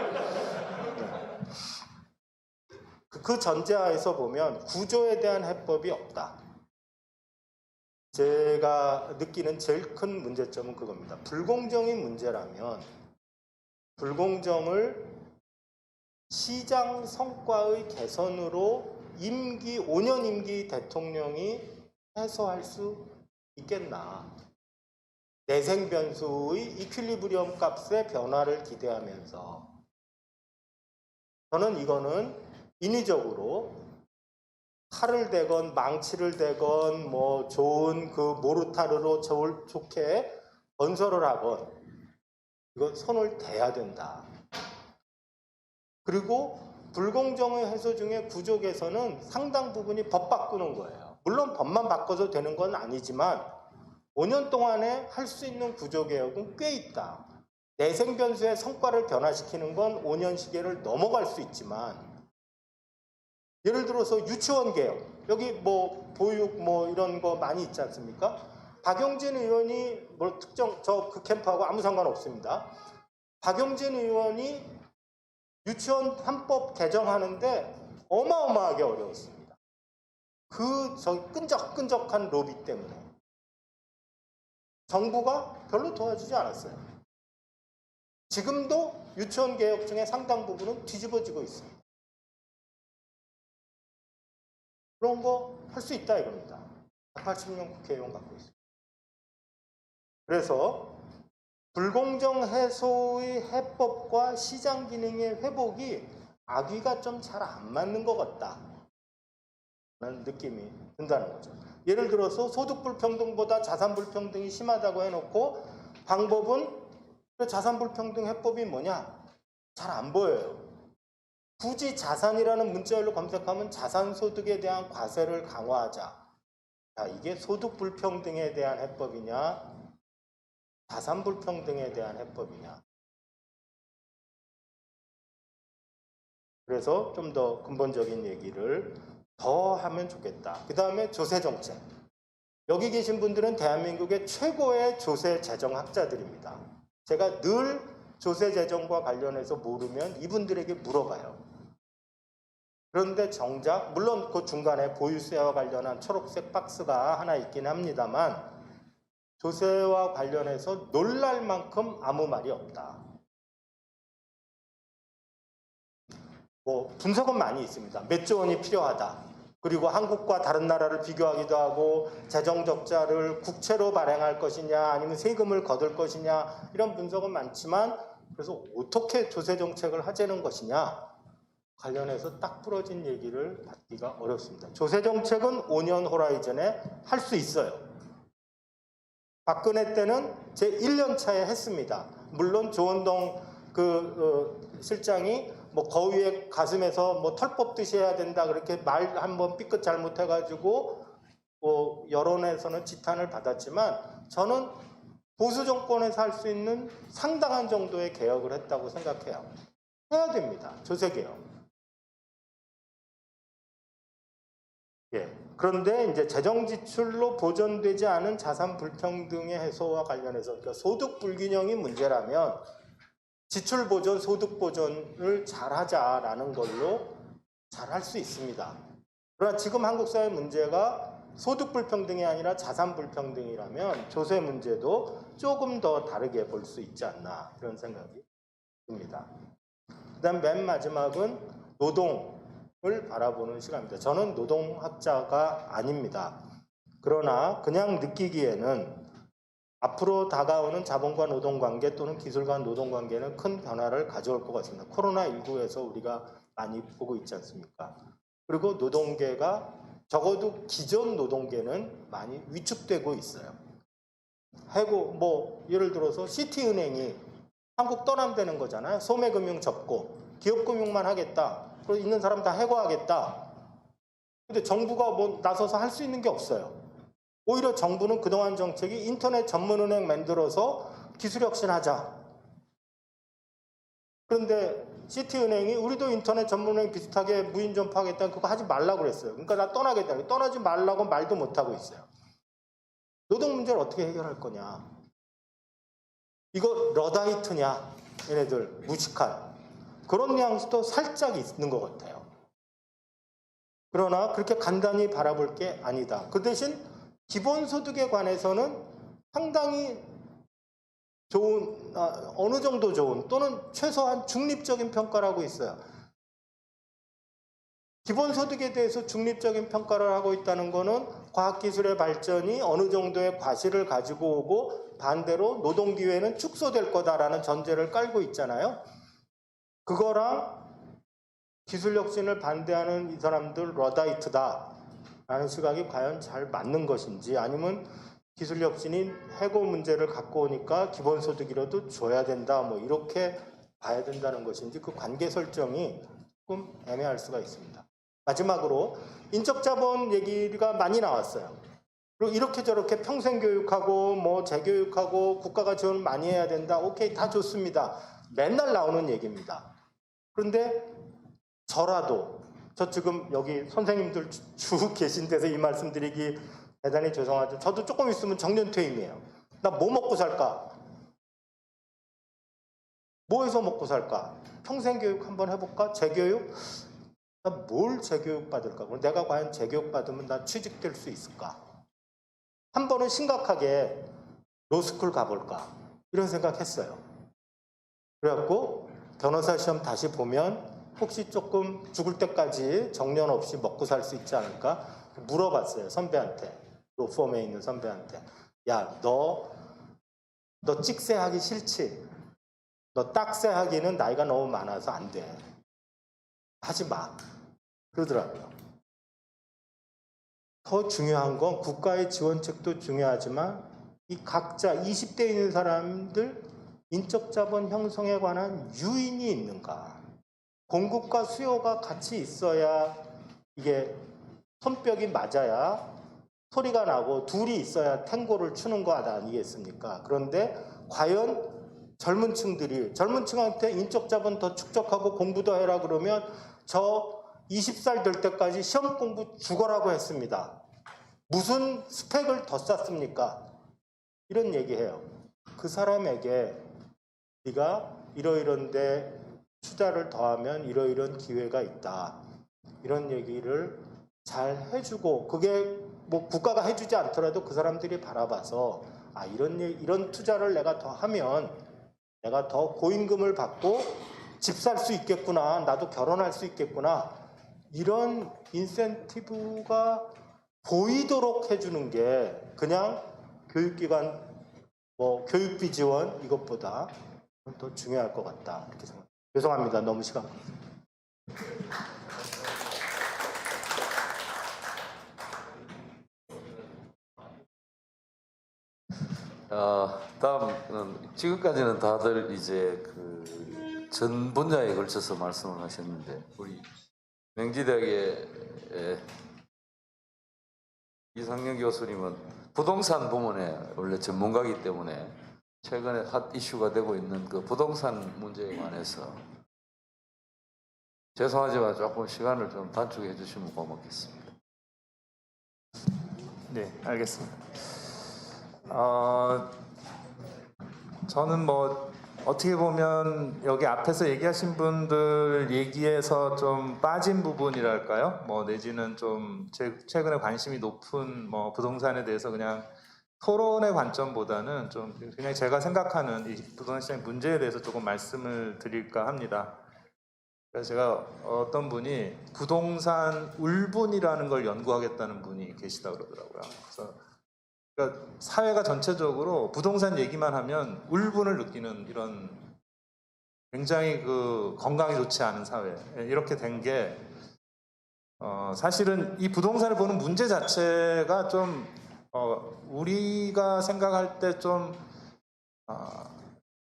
그 전제하에서 보면 구조에 대한 해법이 없다. 제가 느끼는 제일 큰 문제점은 그겁니다. 불공정이 문제라면 불공정을 시장 성과의 개선으로 5년 임기 대통령이 해소할 수 있겠나. 내생 변수의 이퀄리브리엄 값의 변화를 기대하면서 저는 이거는 인위적으로 칼을 대건 망치를 대건 뭐 좋은 그 모르타르로 좋게 건설을 하건 이거 손을 대야 된다. 그리고 불공정의 해소 중에 구조 개선은 상당 부분이 법 바꾸는 거예요. 물론 법만 바꿔서 되는 건 아니지만 5년 동안에 할 수 있는 구조개혁은 꽤 있다. 내생 변수의 성과를 변화시키는 건 5년 시계를 넘어갈 수 있지만 예를 들어서 유치원 개혁, 여기 뭐 보육 뭐 이런 거 많이 있지 않습니까? 박용진 의원이 뭐 특정 저 그 캠프하고 아무 상관없습니다. 박용진 의원이 유치원 3법 개정하는데 어마어마하게 어려웠습니다. 저 끈적끈적한 로비 때문에 정부가 별로 도와주지 않았어요. 지금도 유치원 개혁 중에 상당 부분은 뒤집어지고 있습니다. 그런 거 할 수 있다 이겁니다. 180명 국회의원 갖고 있습니다. 그래서 불공정 해소의 해법과 시장 기능의 회복이 아귀가 좀 잘 안 맞는 것 같다 라는 느낌이 든다는 거죠. 예를 들어서 소득 불평등보다 자산 불평등이 심하다고 해놓고 방법은 그 자산 불평등 해법이 뭐냐? 잘 안 보여요. 굳이 자산이라는 문자열로 검색하면 자산소득에 대한 과세를 강화하자. 자, 이게 소득 불평등에 대한 해법이냐? 자산 불평등에 대한 해법이냐? 그래서 좀 더 근본적인 얘기를 더 하면 좋겠다. 그 다음에 조세정책. 여기 계신 분들은 대한민국의 최고의 조세 재정학자들입니다. 제가 늘 조세 재정과 관련해서 모르면 이분들에게 물어봐요. 그런데 정작 물론 그 중간에 보유세와 관련한 초록색 박스가 하나 있긴 합니다만 조세와 관련해서 놀랄 만큼 아무 말이 없다. 뭐 분석은 많이 있습니다. 몇 조 원이 필요하다. 그리고 한국과 다른 나라를 비교하기도 하고 재정 적자를 국채로 발행할 것이냐 아니면 세금을 거둘 것이냐 이런 분석은 많지만 그래서 어떻게 조세 정책을 하자는 것이냐 관련해서 딱 부러진 얘기를 받기가 어렵습니다. 조세 정책은 5년 호라이즌에 할 수 있어요. 박근혜 때는 제 1년 차에 했습니다. 물론 조원동 실장이 뭐 거위의 가슴에서 뭐 털 뽑듯이 해야 된다 그렇게 말 한번 삐끗 잘못해가지고 여론에서는 지탄을 받았지만 저는 보수 정권에서 할 수 있는 상당한 정도의 개혁을 했다고 생각해요. 해야 됩니다. 조세 개혁. 예. 그런데 이제 재정 지출로 보전되지 않은 자산 불평등의 해소와 관련해서 그러니까 소득 불균형이 문제라면 지출 보전, 소득 보전을 잘하자라는 걸로 잘할 수 있습니다. 그러나 지금 한국 사회 문제가 소득 불평등이 아니라 자산 불평등이라면 조세 문제도 조금 더 다르게 볼 수 있지 않나 이런 생각이 듭니다. 그다음 맨 마지막은 노동을 바라보는 시간입니다. 저는 노동학자가 아닙니다. 그러나 그냥 느끼기에는 앞으로 다가오는 자본과 노동관계 또는 기술과 노동관계는 큰 변화를 가져올 것 같습니다. 코로나19에서 우리가 많이 보고 있지 않습니까? 그리고 노동계가 적어도 기존 노동계는 많이 위축되고 있어요. 예를 들어서 시티은행이 한국 떠난다는 거잖아요. 소매금융 접고 기업금융만 하겠다. 그리고 있는 사람 다 해고하겠다. 근데 정부가 뭐 나서서 할 수 있는 게 없어요. 오히려 정부는 그동안 정책이 인터넷 전문은행 만들어서 기술혁신하자. 그런데 시티은행이 우리도 인터넷 전문은행 비슷하게 무인점포하겠다. 그거 하지 말라고 그랬어요. 그러니까 나 떠나겠다. 떠나지 말라고 말도 못하고 있어요. 노동 문제를 어떻게 해결할 거냐. 이거 러다이트냐. 얘네들 무식한. 그런 뉘앙스도 살짝 있는 것 같아요. 그러나 그렇게 간단히 바라볼 게 아니다. 그 대신 기본소득에 관해서는 상당히 좋은, 어느 정도 좋은 또는 최소한 중립적인 평가를 하고 있어요. 기본소득에 대해서 중립적인 평가를 하고 있다는 것은 과학기술의 발전이 어느 정도의 과실을 가지고 오고 반대로 노동기회는 축소될 거다라는 전제를 깔고 있잖아요. 그거랑 기술혁신을 반대하는 이 사람들 러다이트다 라는 시각이 과연 잘 맞는 것인지 아니면 기술혁신이 해고 문제를 갖고 오니까 기본소득이라도 줘야 된다 뭐 이렇게 봐야 된다는 것인지 그 관계 설정이 조금 애매할 수가 있습니다. 마지막으로 인적자본 얘기가 많이 나왔어요. 그리고 이렇게 저렇게 평생 교육하고 뭐 재교육하고 국가가 지원을 많이 해야 된다. 오케이, 다 좋습니다. 맨날 나오는 얘기입니다. 그런데 저라도 저 지금 여기 선생님들 쭉 계신 데서 이 말씀 드리기 대단히 죄송하죠. 저도 조금 있으면 정년퇴임이에요. 나 뭐 먹고 살까? 뭐 해서 먹고 살까? 평생 교육 한번 해볼까? 재교육? 나 뭘 재교육 받을까? 내가 과연 재교육 받으면 나 취직될 수 있을까? 한 번은 심각하게 로스쿨 가볼까? 이런 생각했어요. 그래갖고 변호사 시험 다시 보면 혹시 조금 죽을 때까지 정년 없이 먹고 살 수 있지 않을까? 물어봤어요, 선배한테. 로펌에 있는 선배한테. 야, 너 찍새하기 싫지? 너 딱새하기는 나이가 너무 많아서 안 돼. 하지 마. 그러더라고요. 더 중요한 건 국가의 지원책도 중요하지만 이 각자 20대에 있는 사람들 인적자본 형성에 관한 유인이 있는가? 공급과 수요가 같이 있어야 이게 손뼉이 맞아야 소리가 나고 둘이 있어야 탱고를 추는 거 아니겠습니까? 그런데 과연 젊은 층한테 인적자본 더 축적하고 공부 더 해라 그러면 저 20살 될 때까지 시험 공부 죽어라고 했습니다. 무슨 스펙을 더 쌓습니까? 이런 얘기해요. 그 사람에게 네가 이러이런데 투자를 더하면 이러이런 기회가 있다. 이런 얘기를 잘 해주고 그게 뭐 국가가 해주지 않더라도 그 사람들이 바라봐서 아 이런 투자를 내가 더 하면 내가 더 고임금을 받고 집 살 수 있겠구나. 나도 결혼할 수 있겠구나. 이런 인센티브가 보이도록 해주는 게 그냥 교육기관 뭐 교육비 지원 이것보다 더 중요할 것 같다. 이렇게 생각합니다. 죄송합니다. 너무 시간 많습니다. 다음은 지금까지는 다들 이제 그 전 분야에 걸쳐서 말씀을 하셨는데 우리 명지대학의 이상영 교수님은 부동산 부문에 원래 전문가이기 때문에 최근에 핫 이슈가 되고 있는 그 부동산 문제에 관해서 죄송하지만 조금 시간을 좀 단축해 주시면 고맙겠습니다. 네, 알겠습니다. 저는 뭐 어떻게 보면 여기 앞에서 얘기하신 분들 얘기에서 좀 빠진 부분이랄까요? 뭐 내지는 좀 최근에 관심이 높은 뭐 부동산에 대해서 그냥 토론의 관점보다는 좀 그냥 제가 생각하는 이 부동산 시장 문제에 대해서 조금 말씀을 드릴까 합니다. 그래서 제가 어떤 분이 부동산 울분이라는 걸 연구하겠다는 분이 계시다 그러더라고요. 그래서 그러니까 사회가 전체적으로 부동산 얘기만 하면 울분을 느끼는 이런 굉장히 그 건강이 좋지 않은 사회 이렇게 된 게 사실은 이 부동산을 보는 문제 자체가 좀 우리가 생각할 때 좀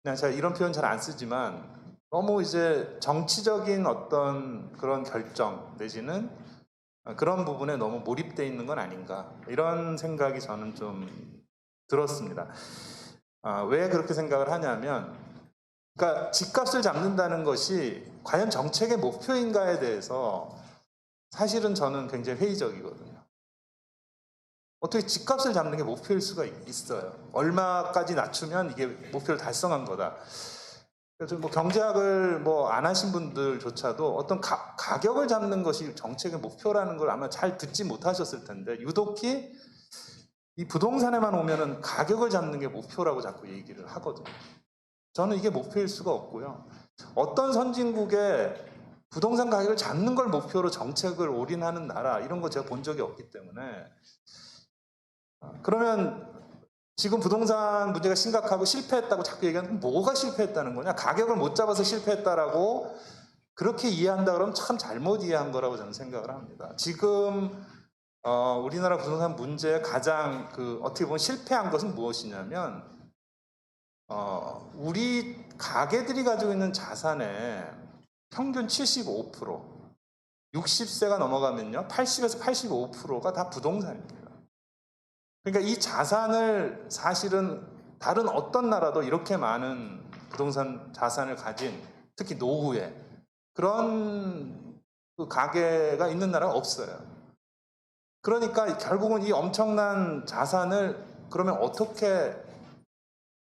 그냥 제가 이런 표현 잘 안 쓰지만 너무 이제 정치적인 어떤 그런 결정 내지는 그런 부분에 너무 몰입되어 있는 건 아닌가 이런 생각이 저는 좀 들었습니다. 왜 그렇게 생각을 하냐면 그러니까 집값을 잡는다는 것이 과연 정책의 목표인가에 대해서 사실은 저는 굉장히 회의적이거든요. 어떻게 집값을 잡는 게 목표일 수가 있어요. 얼마까지 낮추면 이게 목표를 달성한 거다. 그래서 뭐 경제학을 뭐 안 하신 분들조차도 어떤 가격을 잡는 것이 정책의 목표라는 걸 아마 잘 듣지 못하셨을 텐데 유독히 이 부동산에만 오면은 가격을 잡는 게 목표라고 자꾸 얘기를 하거든요. 저는 이게 목표일 수가 없고요. 어떤 선진국에 부동산 가격을 잡는 걸 목표로 정책을 올인하는 나라 이런 거 제가 본 적이 없기 때문에 그러면 지금 부동산 문제가 심각하고 실패했다고 자꾸 얘기하는 뭐가 실패했다는 거냐? 가격을 못 잡아서 실패했다라고 그렇게 이해한다 그러면 참 잘못 이해한 거라고 저는 생각을 합니다. 지금 우리나라 부동산 문제의 가장 어떻게 보면 실패한 것은 무엇이냐면 우리 가게들이 가지고 있는 자산의 평균 75%, 60세가 넘어가면요, 80에서 85%가 다 부동산입니다. 그러니까 이 자산을 사실은 다른 어떤 나라도 이렇게 많은 부동산 자산을 가진, 특히 노후에 그런 그 가계가 있는 나라가 없어요. 그러니까 결국은 이 엄청난 자산을 그러면 어떻게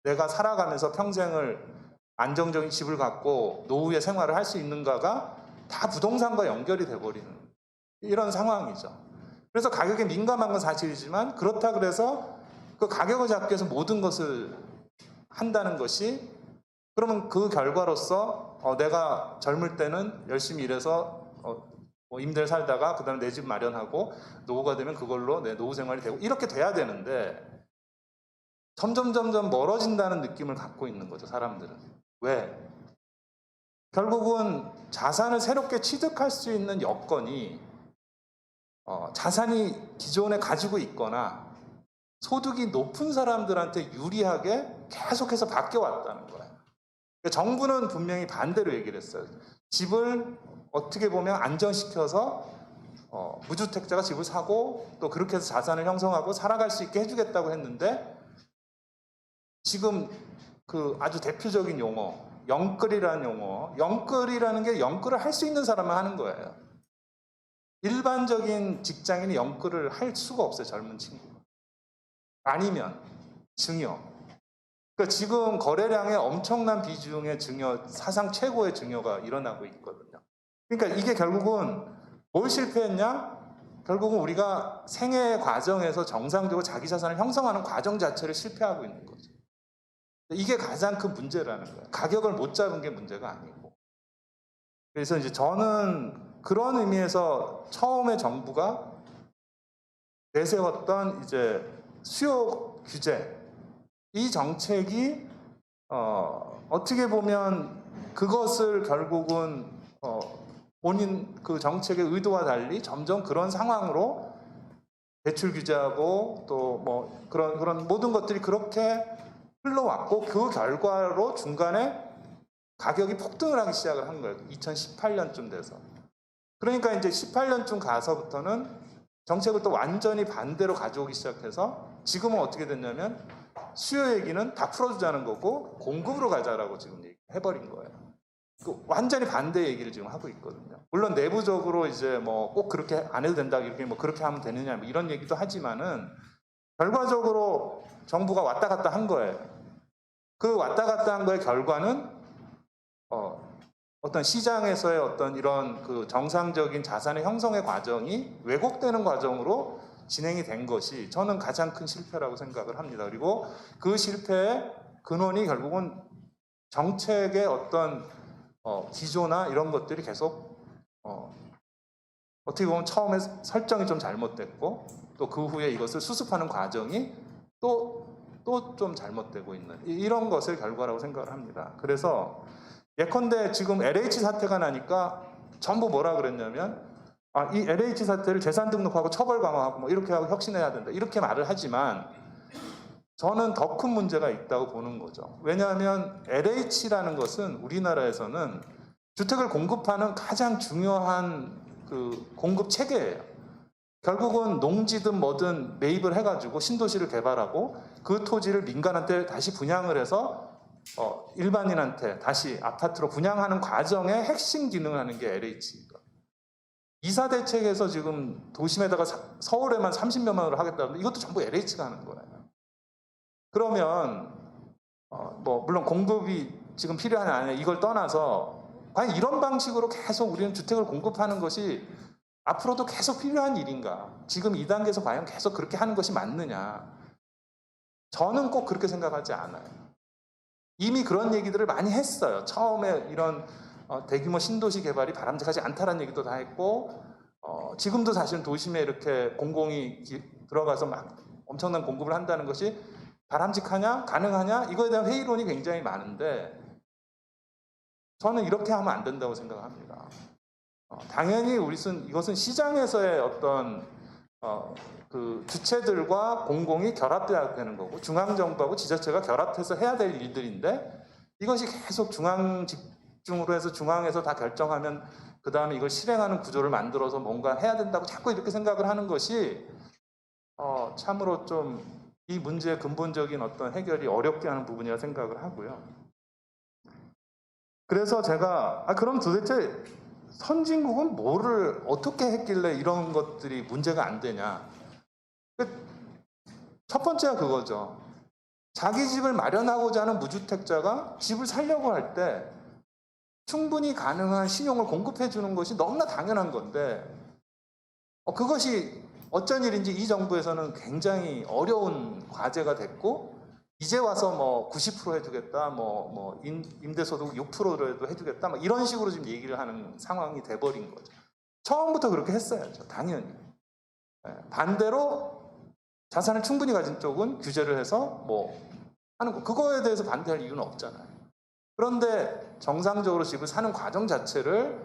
내가 살아가면서 평생을 안정적인 집을 갖고 노후의 생활을 할 수 있는가가 다 부동산과 연결이 돼버리는 이런 상황이죠. 그래서 가격에 민감한 건 사실이지만 그렇다 그래서 그 가격을 잡기 위해서 모든 것을 한다는 것이, 그러면 그 결과로서 내가 젊을 때는 열심히 일해서 뭐 임대를 살다가 그 다음에 내 집 마련하고 노후가 되면 그걸로 내 노후 생활이 되고 이렇게 돼야 되는데 점점 멀어진다는 느낌을 갖고 있는 거죠, 사람들은. 왜? 결국은 자산을 새롭게 취득할 수 있는 여건이 자산이 기존에 가지고 있거나 소득이 높은 사람들한테 유리하게 계속해서 바뀌어왔다는 거예요. 그러니까 정부는 분명히 반대로 얘기를 했어요. 집을 어떻게 보면 안정시켜서 무주택자가 집을 사고 또 그렇게 해서 자산을 형성하고 살아갈 수 있게 해주겠다고 했는데, 지금 그 아주 대표적인 용어, 영끌이라는 용어, 영끌이라는 게 영끌을 할 수 있는 사람만 하는 거예요. 일반적인 직장인이 영끌을 할 수가 없어요, 젊은 친구가. 아니면 증여. 그러니까 지금 거래량의 엄청난 비중의 증여, 사상 최고의 증여가 일어나고 있거든요. 그러니까 이게 결국은 뭘 실패했냐? 결국은 우리가 생애 과정에서 정상적으로 자기 자산을 형성하는 과정 자체를 실패하고 있는 거죠. 이게 가장 큰 문제라는 거예요. 가격을 못 잡은 게 문제가 아니고. 그래서 이제 저는 그런 의미에서 처음에 정부가 내세웠던 이제 수요 규제, 이 정책이 어떻게 보면 그것을 결국은 본인 그 정책의 의도와 달리 점점 그런 상황으로 대출 규제하고 또 뭐 그런 모든 것들이 그렇게 흘러왔고, 그 결과로 중간에 가격이 폭등을 하기 시작을 한 거예요. 2018년쯤 돼서. 그러니까 이제 18년쯤 가서부터는 정책을 또 완전히 반대로 가져오기 시작해서 지금은 어떻게 됐냐면 수요 얘기는 다 풀어주자는 거고 공급으로 가자라고 지금 해버린 거예요. 그 완전히 반대 얘기를 지금 하고 있거든요. 물론 내부적으로 이제 뭐 꼭 그렇게 안 해도 된다, 이렇게 뭐 그렇게 하면 되느냐 뭐 이런 얘기도 하지만은 결과적으로 정부가 왔다 갔다 한 거예요. 그 왔다 갔다 한 거의 결과는 어떤 시장에서의 어떤 이런 그 정상적인 자산의 형성의 과정이 왜곡되는 과정으로 진행이 된 것이 저는 가장 큰 실패라고 생각을 합니다. 그리고 그 실패의 근원이 결국은 정책의 어떤 기조나 이런 것들이 계속 어떻게 보면 처음에 설정이 좀 잘못됐고 또 그 후에 이것을 수습하는 과정이 또 좀 잘못되고 있는 이런 것을 결과라고 생각을 합니다. 그래서 예컨대 지금 LH 사태가 나니까 전부 뭐라 그랬냐면 이 LH 사태를 재산 등록하고 처벌 강화하고 뭐 이렇게 하고 혁신해야 된다, 이렇게 말을 하지만 저는 더 큰 문제가 있다고 보는 거죠. 왜냐하면 LH라는 것은 우리나라에서는 주택을 공급하는 가장 중요한 그 공급 체계예요. 결국은 농지든 뭐든 매입을 해가지고 신도시를 개발하고 그 토지를 민간한테 다시 분양을 해서 일반인한테 다시 아파트로 분양하는 과정의 핵심 기능을 하는 게 LH입니다. 이사 대책에서 지금 도심에다가 서울에만 30몇만 원을 하겠다는데 이것도 전부 LH가 하는 거예요. 그러면 뭐 물론 공급이 지금 필요하냐 아니냐 이걸 떠나서 과연 이런 방식으로 계속 우리는 주택을 공급하는 것이 앞으로도 계속 필요한 일인가? 지금 이 단계에서 과연 계속 그렇게 하는 것이 맞느냐? 저는 꼭 그렇게 생각하지 않아요. 이미 그런 얘기들을 많이 했어요. 처음에 이런 대규모 신도시 개발이 바람직하지 않다는 얘기도 다 했고 지금도 사실은 도심에 이렇게 공공이 들어가서 막 엄청난 공급을 한다는 것이 바람직하냐? 가능하냐? 이거에 대한 회의론이 굉장히 많은데 저는 이렇게 하면 안 된다고 생각합니다. 당연히 이것은 시장에서의 어떤 그 주체들과 공공이 결합돼야 되는 거고 중앙정부하고 지자체가 결합해서 해야 될 일들인데 이것이 계속 중앙 집중으로 해서 중앙에서 다 결정하면 그 다음에 이걸 실행하는 구조를 만들어서 뭔가 해야 된다고 자꾸 이렇게 생각을 하는 것이 참으로 좀 이 문제의 근본적인 어떤 해결이 어렵게 하는 부분이라 생각을 하고요. 그래서 제가 그럼 도대체 선진국은 뭐를 어떻게 했길래 이런 것들이 문제가 안 되냐. 첫 번째가 그거죠. 자기 집을 마련하고자 하는 무주택자가 집을 살려고 할 때 충분히 가능한 신용을 공급해 주는 것이 너무나 당연한 건데 그것이 어쩐 일인지 이 정부에서는 굉장히 어려운 과제가 됐고 이제 와서 뭐 90% 해주겠다, 임대소득 6%라도 해주겠다, 이런 식으로 지금 얘기를 하는 상황이 돼버린 거죠. 처음부터 그렇게 했어야죠, 당연히. 반대로 자산을 충분히 가진 쪽은 규제를 해서 하는 거, 그거에 대해서 반대할 이유는 없잖아요. 그런데 정상적으로 집을 사는 과정 자체를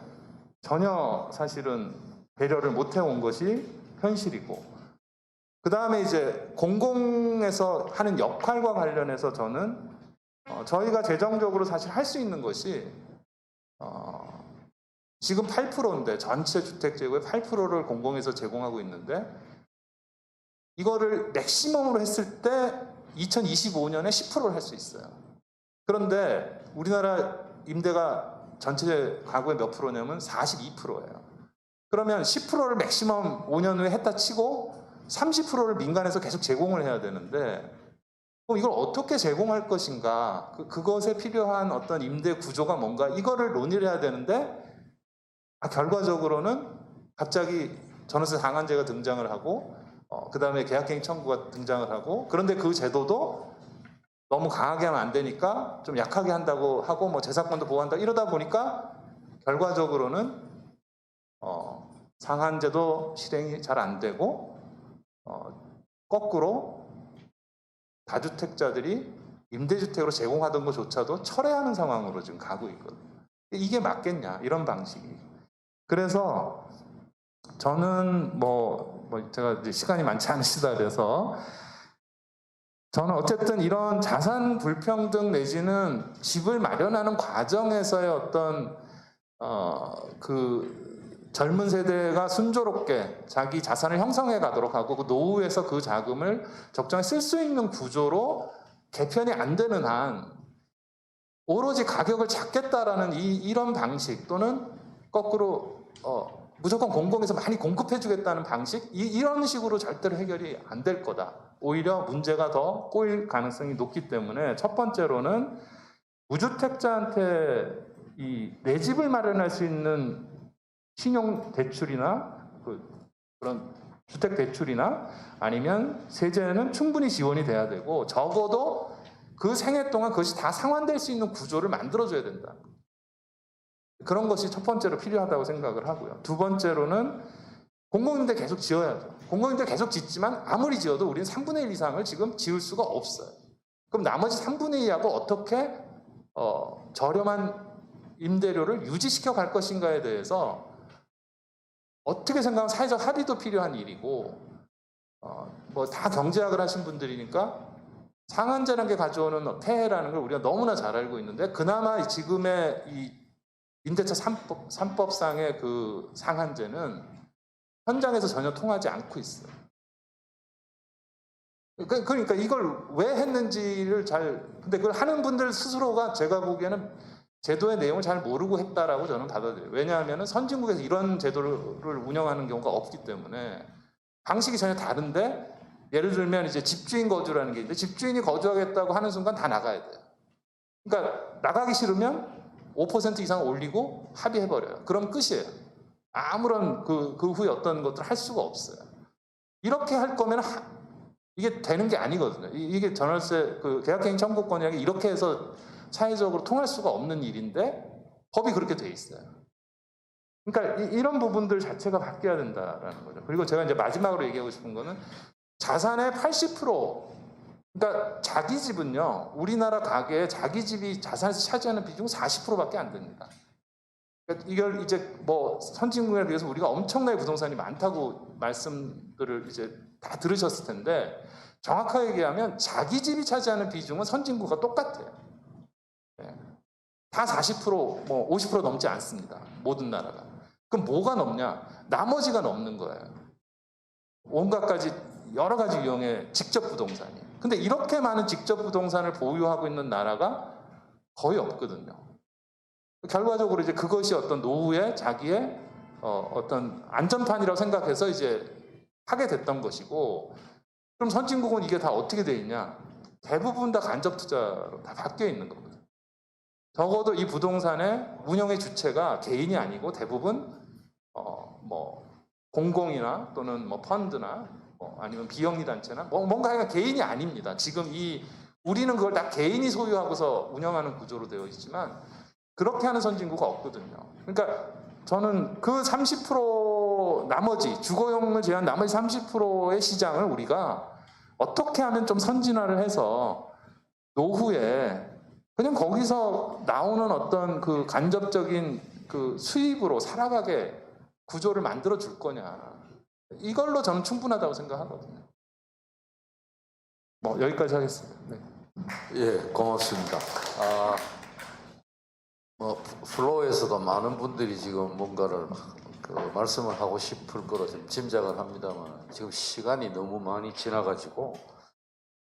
전혀 사실은 배려를 못 해온 것이 현실이고, 그 다음에 이제 공공에서 하는 역할과 관련해서 저는 저희가 재정적으로 사실 할 수 있는 것이 지금 8%인데 전체 주택 재고의 8%를 공공에서 제공하고 있는데 이거를 맥시멈으로 했을 때 2025년에 10%를 할 수 있어요. 그런데 우리나라 임대가 전체 가구의 몇 프로냐면 42%예요. 그러면 10%를 맥시멈 5년 후에 했다 치고 30%를 민간에서 계속 제공을 해야 되는데 그럼 이걸 어떻게 제공할 것인가, 그것에 필요한 어떤 임대 구조가 뭔가, 이거를 논의를 해야 되는데 결과적으로는 갑자기 전월세 상한제가 등장을 하고 그 다음에 계약갱신 청구가 등장을 하고, 그런데 그 제도도 너무 강하게 하면 안 되니까 좀 약하게 한다고 하고 재산권도 보호한다, 이러다 보니까 결과적으로는 상한제도 실행이 잘 안 되고 거꾸로 다주택자들이 임대주택으로 제공하던 것조차도 철회하는 상황으로 지금 가고 있거든요. 이게 맞겠냐, 이런 방식이. 그래서 저는 제가 이제 시간이 많지 않으시다 그래서 저는 어쨌든 이런 자산 불평등 내지는 집을 마련하는 과정에서의 어떤 그 젊은 세대가 순조롭게 자기 자산을 형성해 가도록 하고 그 노후에서 그 자금을 적정히 쓸 수 있는 구조로 개편이 안 되는 한 오로지 가격을 잡겠다라는 이런 방식, 또는 거꾸로 무조건 공공에서 많이 공급해 주겠다는 방식, 이런 식으로 절대로 해결이 안 될 거다. 오히려 문제가 더 꼬일 가능성이 높기 때문에 첫 번째로는 무주택자한테 내 집을 마련할 수 있는 신용 대출이나 그런 주택 대출이나 아니면 세제는 충분히 지원이 돼야 되고, 적어도 그 생애 동안 그것이 다 상환될 수 있는 구조를 만들어줘야 된다. 그런 것이 첫 번째로 필요하다고 생각을 하고요. 두 번째로는 공공임대 계속 지어야죠. 공공임대 계속 짓지만 아무리 지어도 우리는 3분의 1 이상을 지금 지을 수가 없어요. 그럼 나머지 3분의 2하고 어떻게 저렴한 임대료를 유지시켜 갈 것인가에 대해서 어떻게 생각하면 사회적 합의도 필요한 일이고, 다 경제학을 하신 분들이니까 상한제라는 게 가져오는 폐해라는 걸 우리가 너무나 잘 알고 있는데, 그나마 지금의 이 임대차 3법상의 그 상한제는 현장에서 전혀 통하지 않고 있어요. 그러니까 이걸 왜 했는지를 근데 그걸 하는 분들 스스로가 제가 보기에는 제도의 내용을 잘 모르고 했다라고 저는 받아들여요. 왜냐하면 선진국에서 이런 제도를 운영하는 경우가 없기 때문에 방식이 전혀 다른데, 예를 들면 이제 집주인 거주라는 게 있는데 집주인이 거주하겠다고 하는 순간 다 나가야 돼요. 그러니까 나가기 싫으면 5% 이상 올리고 합의해버려요. 그럼 끝이에요. 아무런 그 후에 어떤 것들을 할 수가 없어요. 이렇게 할 거면 이게 되는 게 아니거든요. 이게 전월세 계약갱신 청구권이라는 게 이렇게 해서 사회적으로 통할 수가 없는 일인데 법이 그렇게 돼 있어요. 그러니까 이런 부분들 자체가 바뀌어야 된다라는 거죠. 그리고 제가 이제 마지막으로 얘기하고 싶은 거는 자산의 80%, 그러니까 자기 집은요, 우리나라 가계에 자기 집이 자산에서 차지하는 비중은 40%밖에 안 됩니다. 그러니까 이걸 이제 선진국에 비해서 우리가 엄청나게 부동산이 많다고 말씀들을 이제 다 들으셨을 텐데, 정확하게 얘기하면 자기 집이 차지하는 비중은 선진국과 똑같아요. 다 40%, 50% 넘지 않습니다. 모든 나라가. 그럼 뭐가 넘냐? 나머지가 넘는 거예요. 온갖 가지 여러 가지 유형의 직접 부동산이. 근데 이렇게 많은 직접 부동산을 보유하고 있는 나라가 거의 없거든요. 결과적으로 이제 그것이 어떤 노후의 자기의 어떤 안전판이라고 생각해서 이제 하게 됐던 것이고, 그럼 선진국은 이게 다 어떻게 돼 있냐? 대부분 다 간접 투자로 다 바뀌어 있는 거거든요. 적어도 이 부동산의 운영의 주체가 개인이 아니고 대부분 뭐 공공이나 또는 뭐 펀드나 아니면 비영리 단체나 뭔가 개인이 아닙니다. 지금 우리는 그걸 다 개인이 소유하고서 운영하는 구조로 되어 있지만 그렇게 하는 선진국은 없거든요. 그러니까 저는 그 30% 나머지 주거용을 제한 나머지 30%의 시장을 우리가 어떻게 하면 좀 선진화를 해서 노후에 그냥 거기서 나오는 어떤 그 간접적인 그 수입으로 살아가게 구조를 만들어 줄 거냐. 이걸로 저는 충분하다고 생각하거든요. 뭐 여기까지 하겠습니다. 네. 예, 고맙습니다. 플로어에서도 많은 분들이 지금 뭔가를 말씀을 하고 싶을 거로 좀 짐작을 합니다만 지금 시간이 너무 많이 지나가지고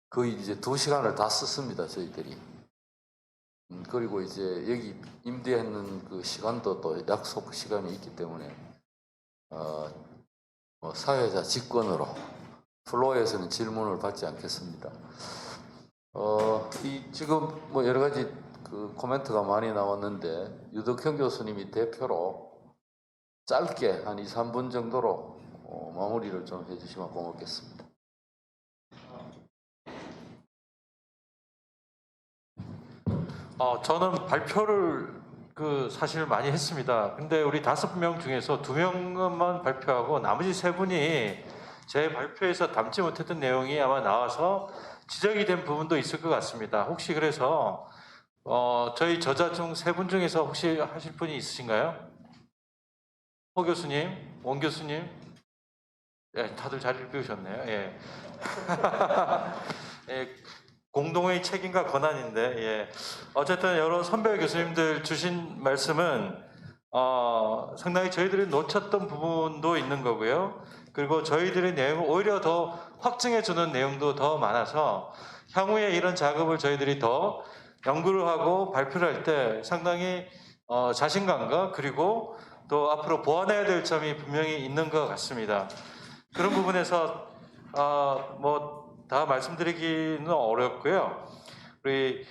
거의 이제 2시간을 다 썼습니다, 저희들이. 그리고 이제 여기 임대하는 그 시간도 또 약속 시간이 있기 때문에 사회자 직권으로 플로어에서는 질문을 받지 않겠습니다. 지금 뭐 여러 가지 그 코멘트가 많이 나왔는데 유덕형 교수님이 대표로 짧게 한 2, 3분 정도로 마무리를 좀 해주시면 고맙겠습니다. 저는 발표를 사실 많이 했습니다. 근데 우리 5명 중에서 2명만 발표하고 나머지 3분이 제 발표에서 담지 못했던 내용이 아마 나와서 지적이 된 부분도 있을 것 같습니다. 혹시 그래서 저희 저자 중 3분 중에서 혹시 하실 분이 있으신가요? 호 교수님, 원 교수님, 예, 다들 잘 읽으셨네요. 예. 예, 공동의 책임과 권한인데, 예. 어쨌든 여러 선배 교수님들 주신 말씀은 상당히 저희들이 놓쳤던 부분도 있는 거고요. 그리고 저희들의 내용을 오히려 더 확증해주는 내용도 더 많아서 향후에 이런 작업을 저희들이 더 연구를 하고 발표를 할 때 상당히 자신감과 그리고 또 앞으로 보완해야 될 점이 분명히 있는 것 같습니다. 그런 부분에서 뭐 다 말씀드리기는 어렵고요. 우리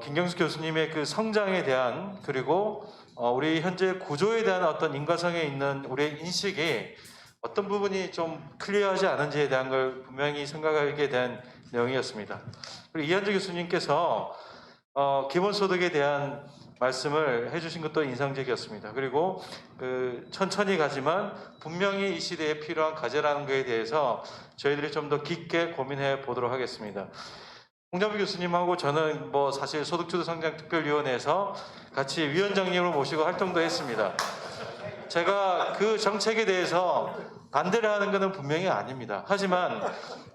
김경수 교수님의 그 성장에 대한 그리고 우리 현재 구조에 대한 어떤 인과성에 있는 우리의 인식이 어떤 부분이 좀 클리어하지 않은지에 대한 걸 분명히 생각하게 된 내용이었습니다. 그리고 이한주 교수님께서 기본소득에 대한 말씀을 해주신 것도 인상적이었습니다. 그리고 천천히 가지만 분명히 이 시대에 필요한 과제라는 것에 대해서 저희들이 좀 더 깊게 고민해 보도록 하겠습니다. 홍정표 교수님하고 저는 뭐 사실 소득주도 성장특별위원회에서 같이 위원장님을 모시고 활동도 했습니다. 제가 그 정책에 대해서 반대를 하는 것은 분명히 아닙니다. 하지만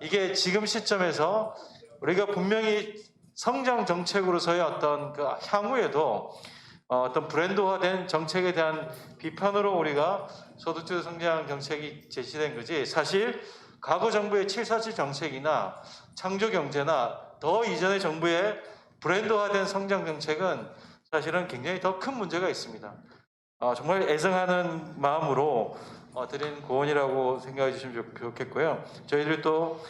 이게 지금 시점에서 우리가 분명히 성장 정책으로서의 어떤 그 향후에도 어떤 브랜드화된 정책에 대한 비판으로 우리가 소득주도 성장 정책이 제시된 거지, 사실 과거 정부의 747 정책이나 창조경제나 더 이전의 정부의 브랜드화된 성장 정책은 사실은 굉장히 더 큰 문제가 있습니다. 정말 애정하는 마음으로 드린 고언이라고 생각해 주시면 좋겠고요. 저희들이 또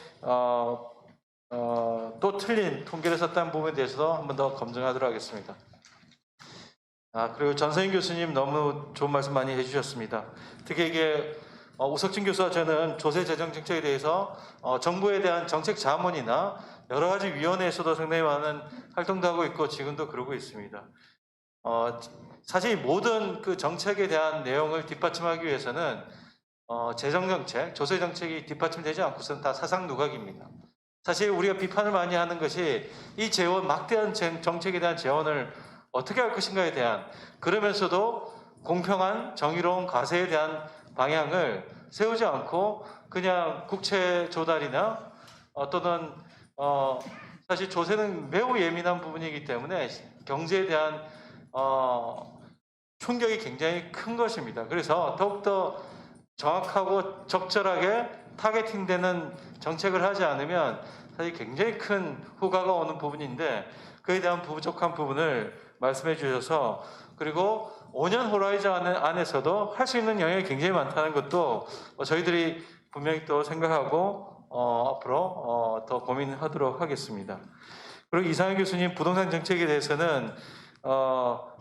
틀린 통계를 썼다는 부분에 대해서도 한 번 더 검증하도록 하겠습니다. 그리고 전서인 교수님 너무 좋은 말씀 많이 해주셨습니다. 특히 이게 우석진 교수와 저는 조세 재정 정책에 대해서 정부에 대한 정책 자문이나 여러 가지 위원회에서도 상당히 많은 활동도 하고 있고 지금도 그러고 있습니다. 사실 모든 그 정책에 대한 내용을 뒷받침하기 위해서는 재정 정책, 조세 정책이 뒷받침되지 않고서는 다 사상 누각입니다. 사실 우리가 비판을 많이 하는 것이 이 재원, 막대한 정책에 대한 재원을 어떻게 할 것인가에 대한, 그러면서도 공평한 정의로운 과세에 대한 방향을 세우지 않고 그냥 국채 조달이나 또는 사실 조세는 매우 예민한 부분이기 때문에 경제에 대한 충격이 굉장히 큰 것입니다. 그래서 더욱더 정확하고 적절하게 타겟팅되는 정책을 하지 않으면 사실 굉장히 큰 후과가 오는 부분인데 그에 대한 부족한 부분을 말씀해 주셔서 그리고 5년 호라이즌 안에서도 할 수 있는 영역이 굉장히 많다는 것도 저희들이 분명히 또 생각하고 앞으로 더 고민하도록 하겠습니다. 그리고 이상현 교수님 부동산 정책에 대해서는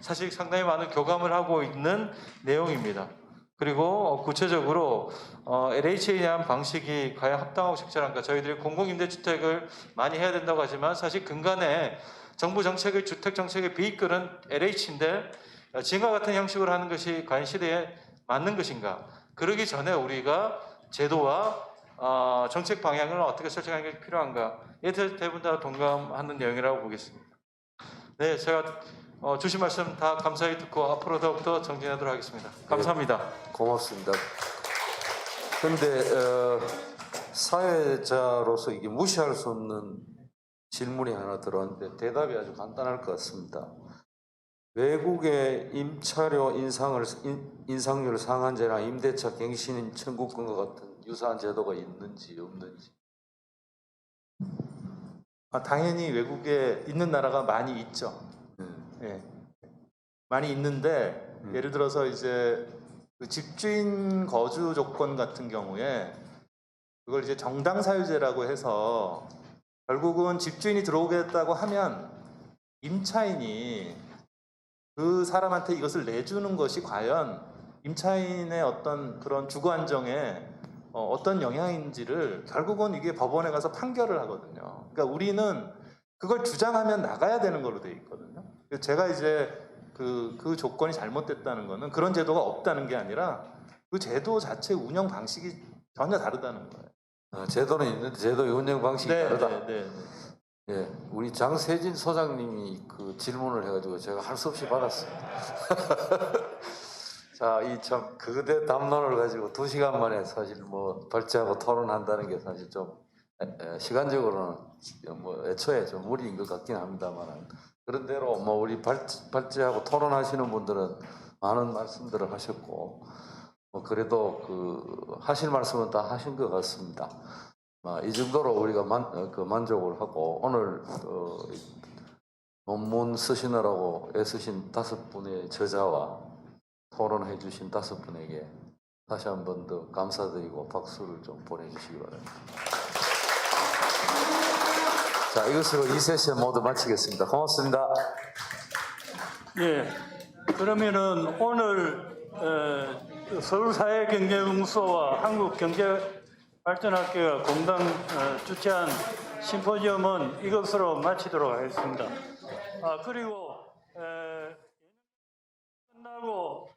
사실 상당히 많은 교감을 하고 있는 내용입니다. 그리고 구체적으로 LH에 대한 방식이 과연 합당하고 적절한가? 저희들이 공공임대주택을 많이 해야 된다고 하지만 사실 근간에 정부 정책의 주택 정책의 비이끌은 LH인데 지금과 같은 형식으로 하는 것이 과연 시대에 맞는 것인가? 그러기 전에 우리가 제도와 정책 방향을 어떻게 설정하는 게 필요한가에 대해서 대부분 다 동감하는 내용이라고 보겠습니다. 네, 제가 주신 말씀 다 감사히 듣고 앞으로 더욱더 정진하도록 하겠습니다. 감사합니다. 고맙습니다. 근데 사회자로서 이게 무시할 수 없는 질문이 하나 들어왔는데 대답이 아주 간단할 것 같습니다. 외국의 임차료 인상률 상한제나 임대차 갱신 청구권과 같은 유사한 제도가 있는지 없는지. 당연히 외국에 있는 나라가 많이 있죠. 예. 많이 있는데 예를 들어서 이제 그 집주인 거주 조건 같은 경우에 그걸 이제 정당 사유제라고 해서 결국은 집주인이 들어오겠다고 하면 임차인이 그 사람한테 이것을 내주는 것이 과연 임차인의 어떤 그런 주거 안정에 어떤 영향인지를 결국은 이게 법원에 가서 판결을 하거든요. 그러니까 우리는 그걸 주장하면 나가야 되는 걸로 돼 있거든요. 그래서 제가 이제 그 조건이 잘못됐다는 거는 그런 제도가 없다는 게 아니라 그 제도 자체 운영 방식이 전혀 다르다는 거예요. 제도는 있는데 제도의 운영 방식이 다르다. 네. 예, 우리 장세진 소장님이 그 질문을 해가지고 제가 할 수 없이 받았습니다. 자, 이 참 거대 담론을 가지고 2시간 만에 사실 뭐 발제하고 토론한다는 게 사실 좀 시간적으로는 뭐 애초에 좀 무리인 것 같긴 합니다만 그런 대로 뭐 우리 발제하고 토론하시는 분들은 많은 말씀들을 하셨고 뭐 그래도 그 하실 말씀은 다 하신 것 같습니다. 이 정도로 우리가 만족을 하고 오늘 논문 쓰시느라고 애쓰신 5분의 저자와 토론해 주신 5분에게 다시 한 번 더 감사드리고 박수를 좀 보내주시기 바랍니다. 자, 이것으로 이 세션 모두 마치겠습니다. 고맙습니다. 예, 그러면은 오늘 서울사회경제연구소와 한국경제발전학교가 공동 주최한 심포지엄은 이것으로 마치도록 하겠습니다. 그리고 끝나고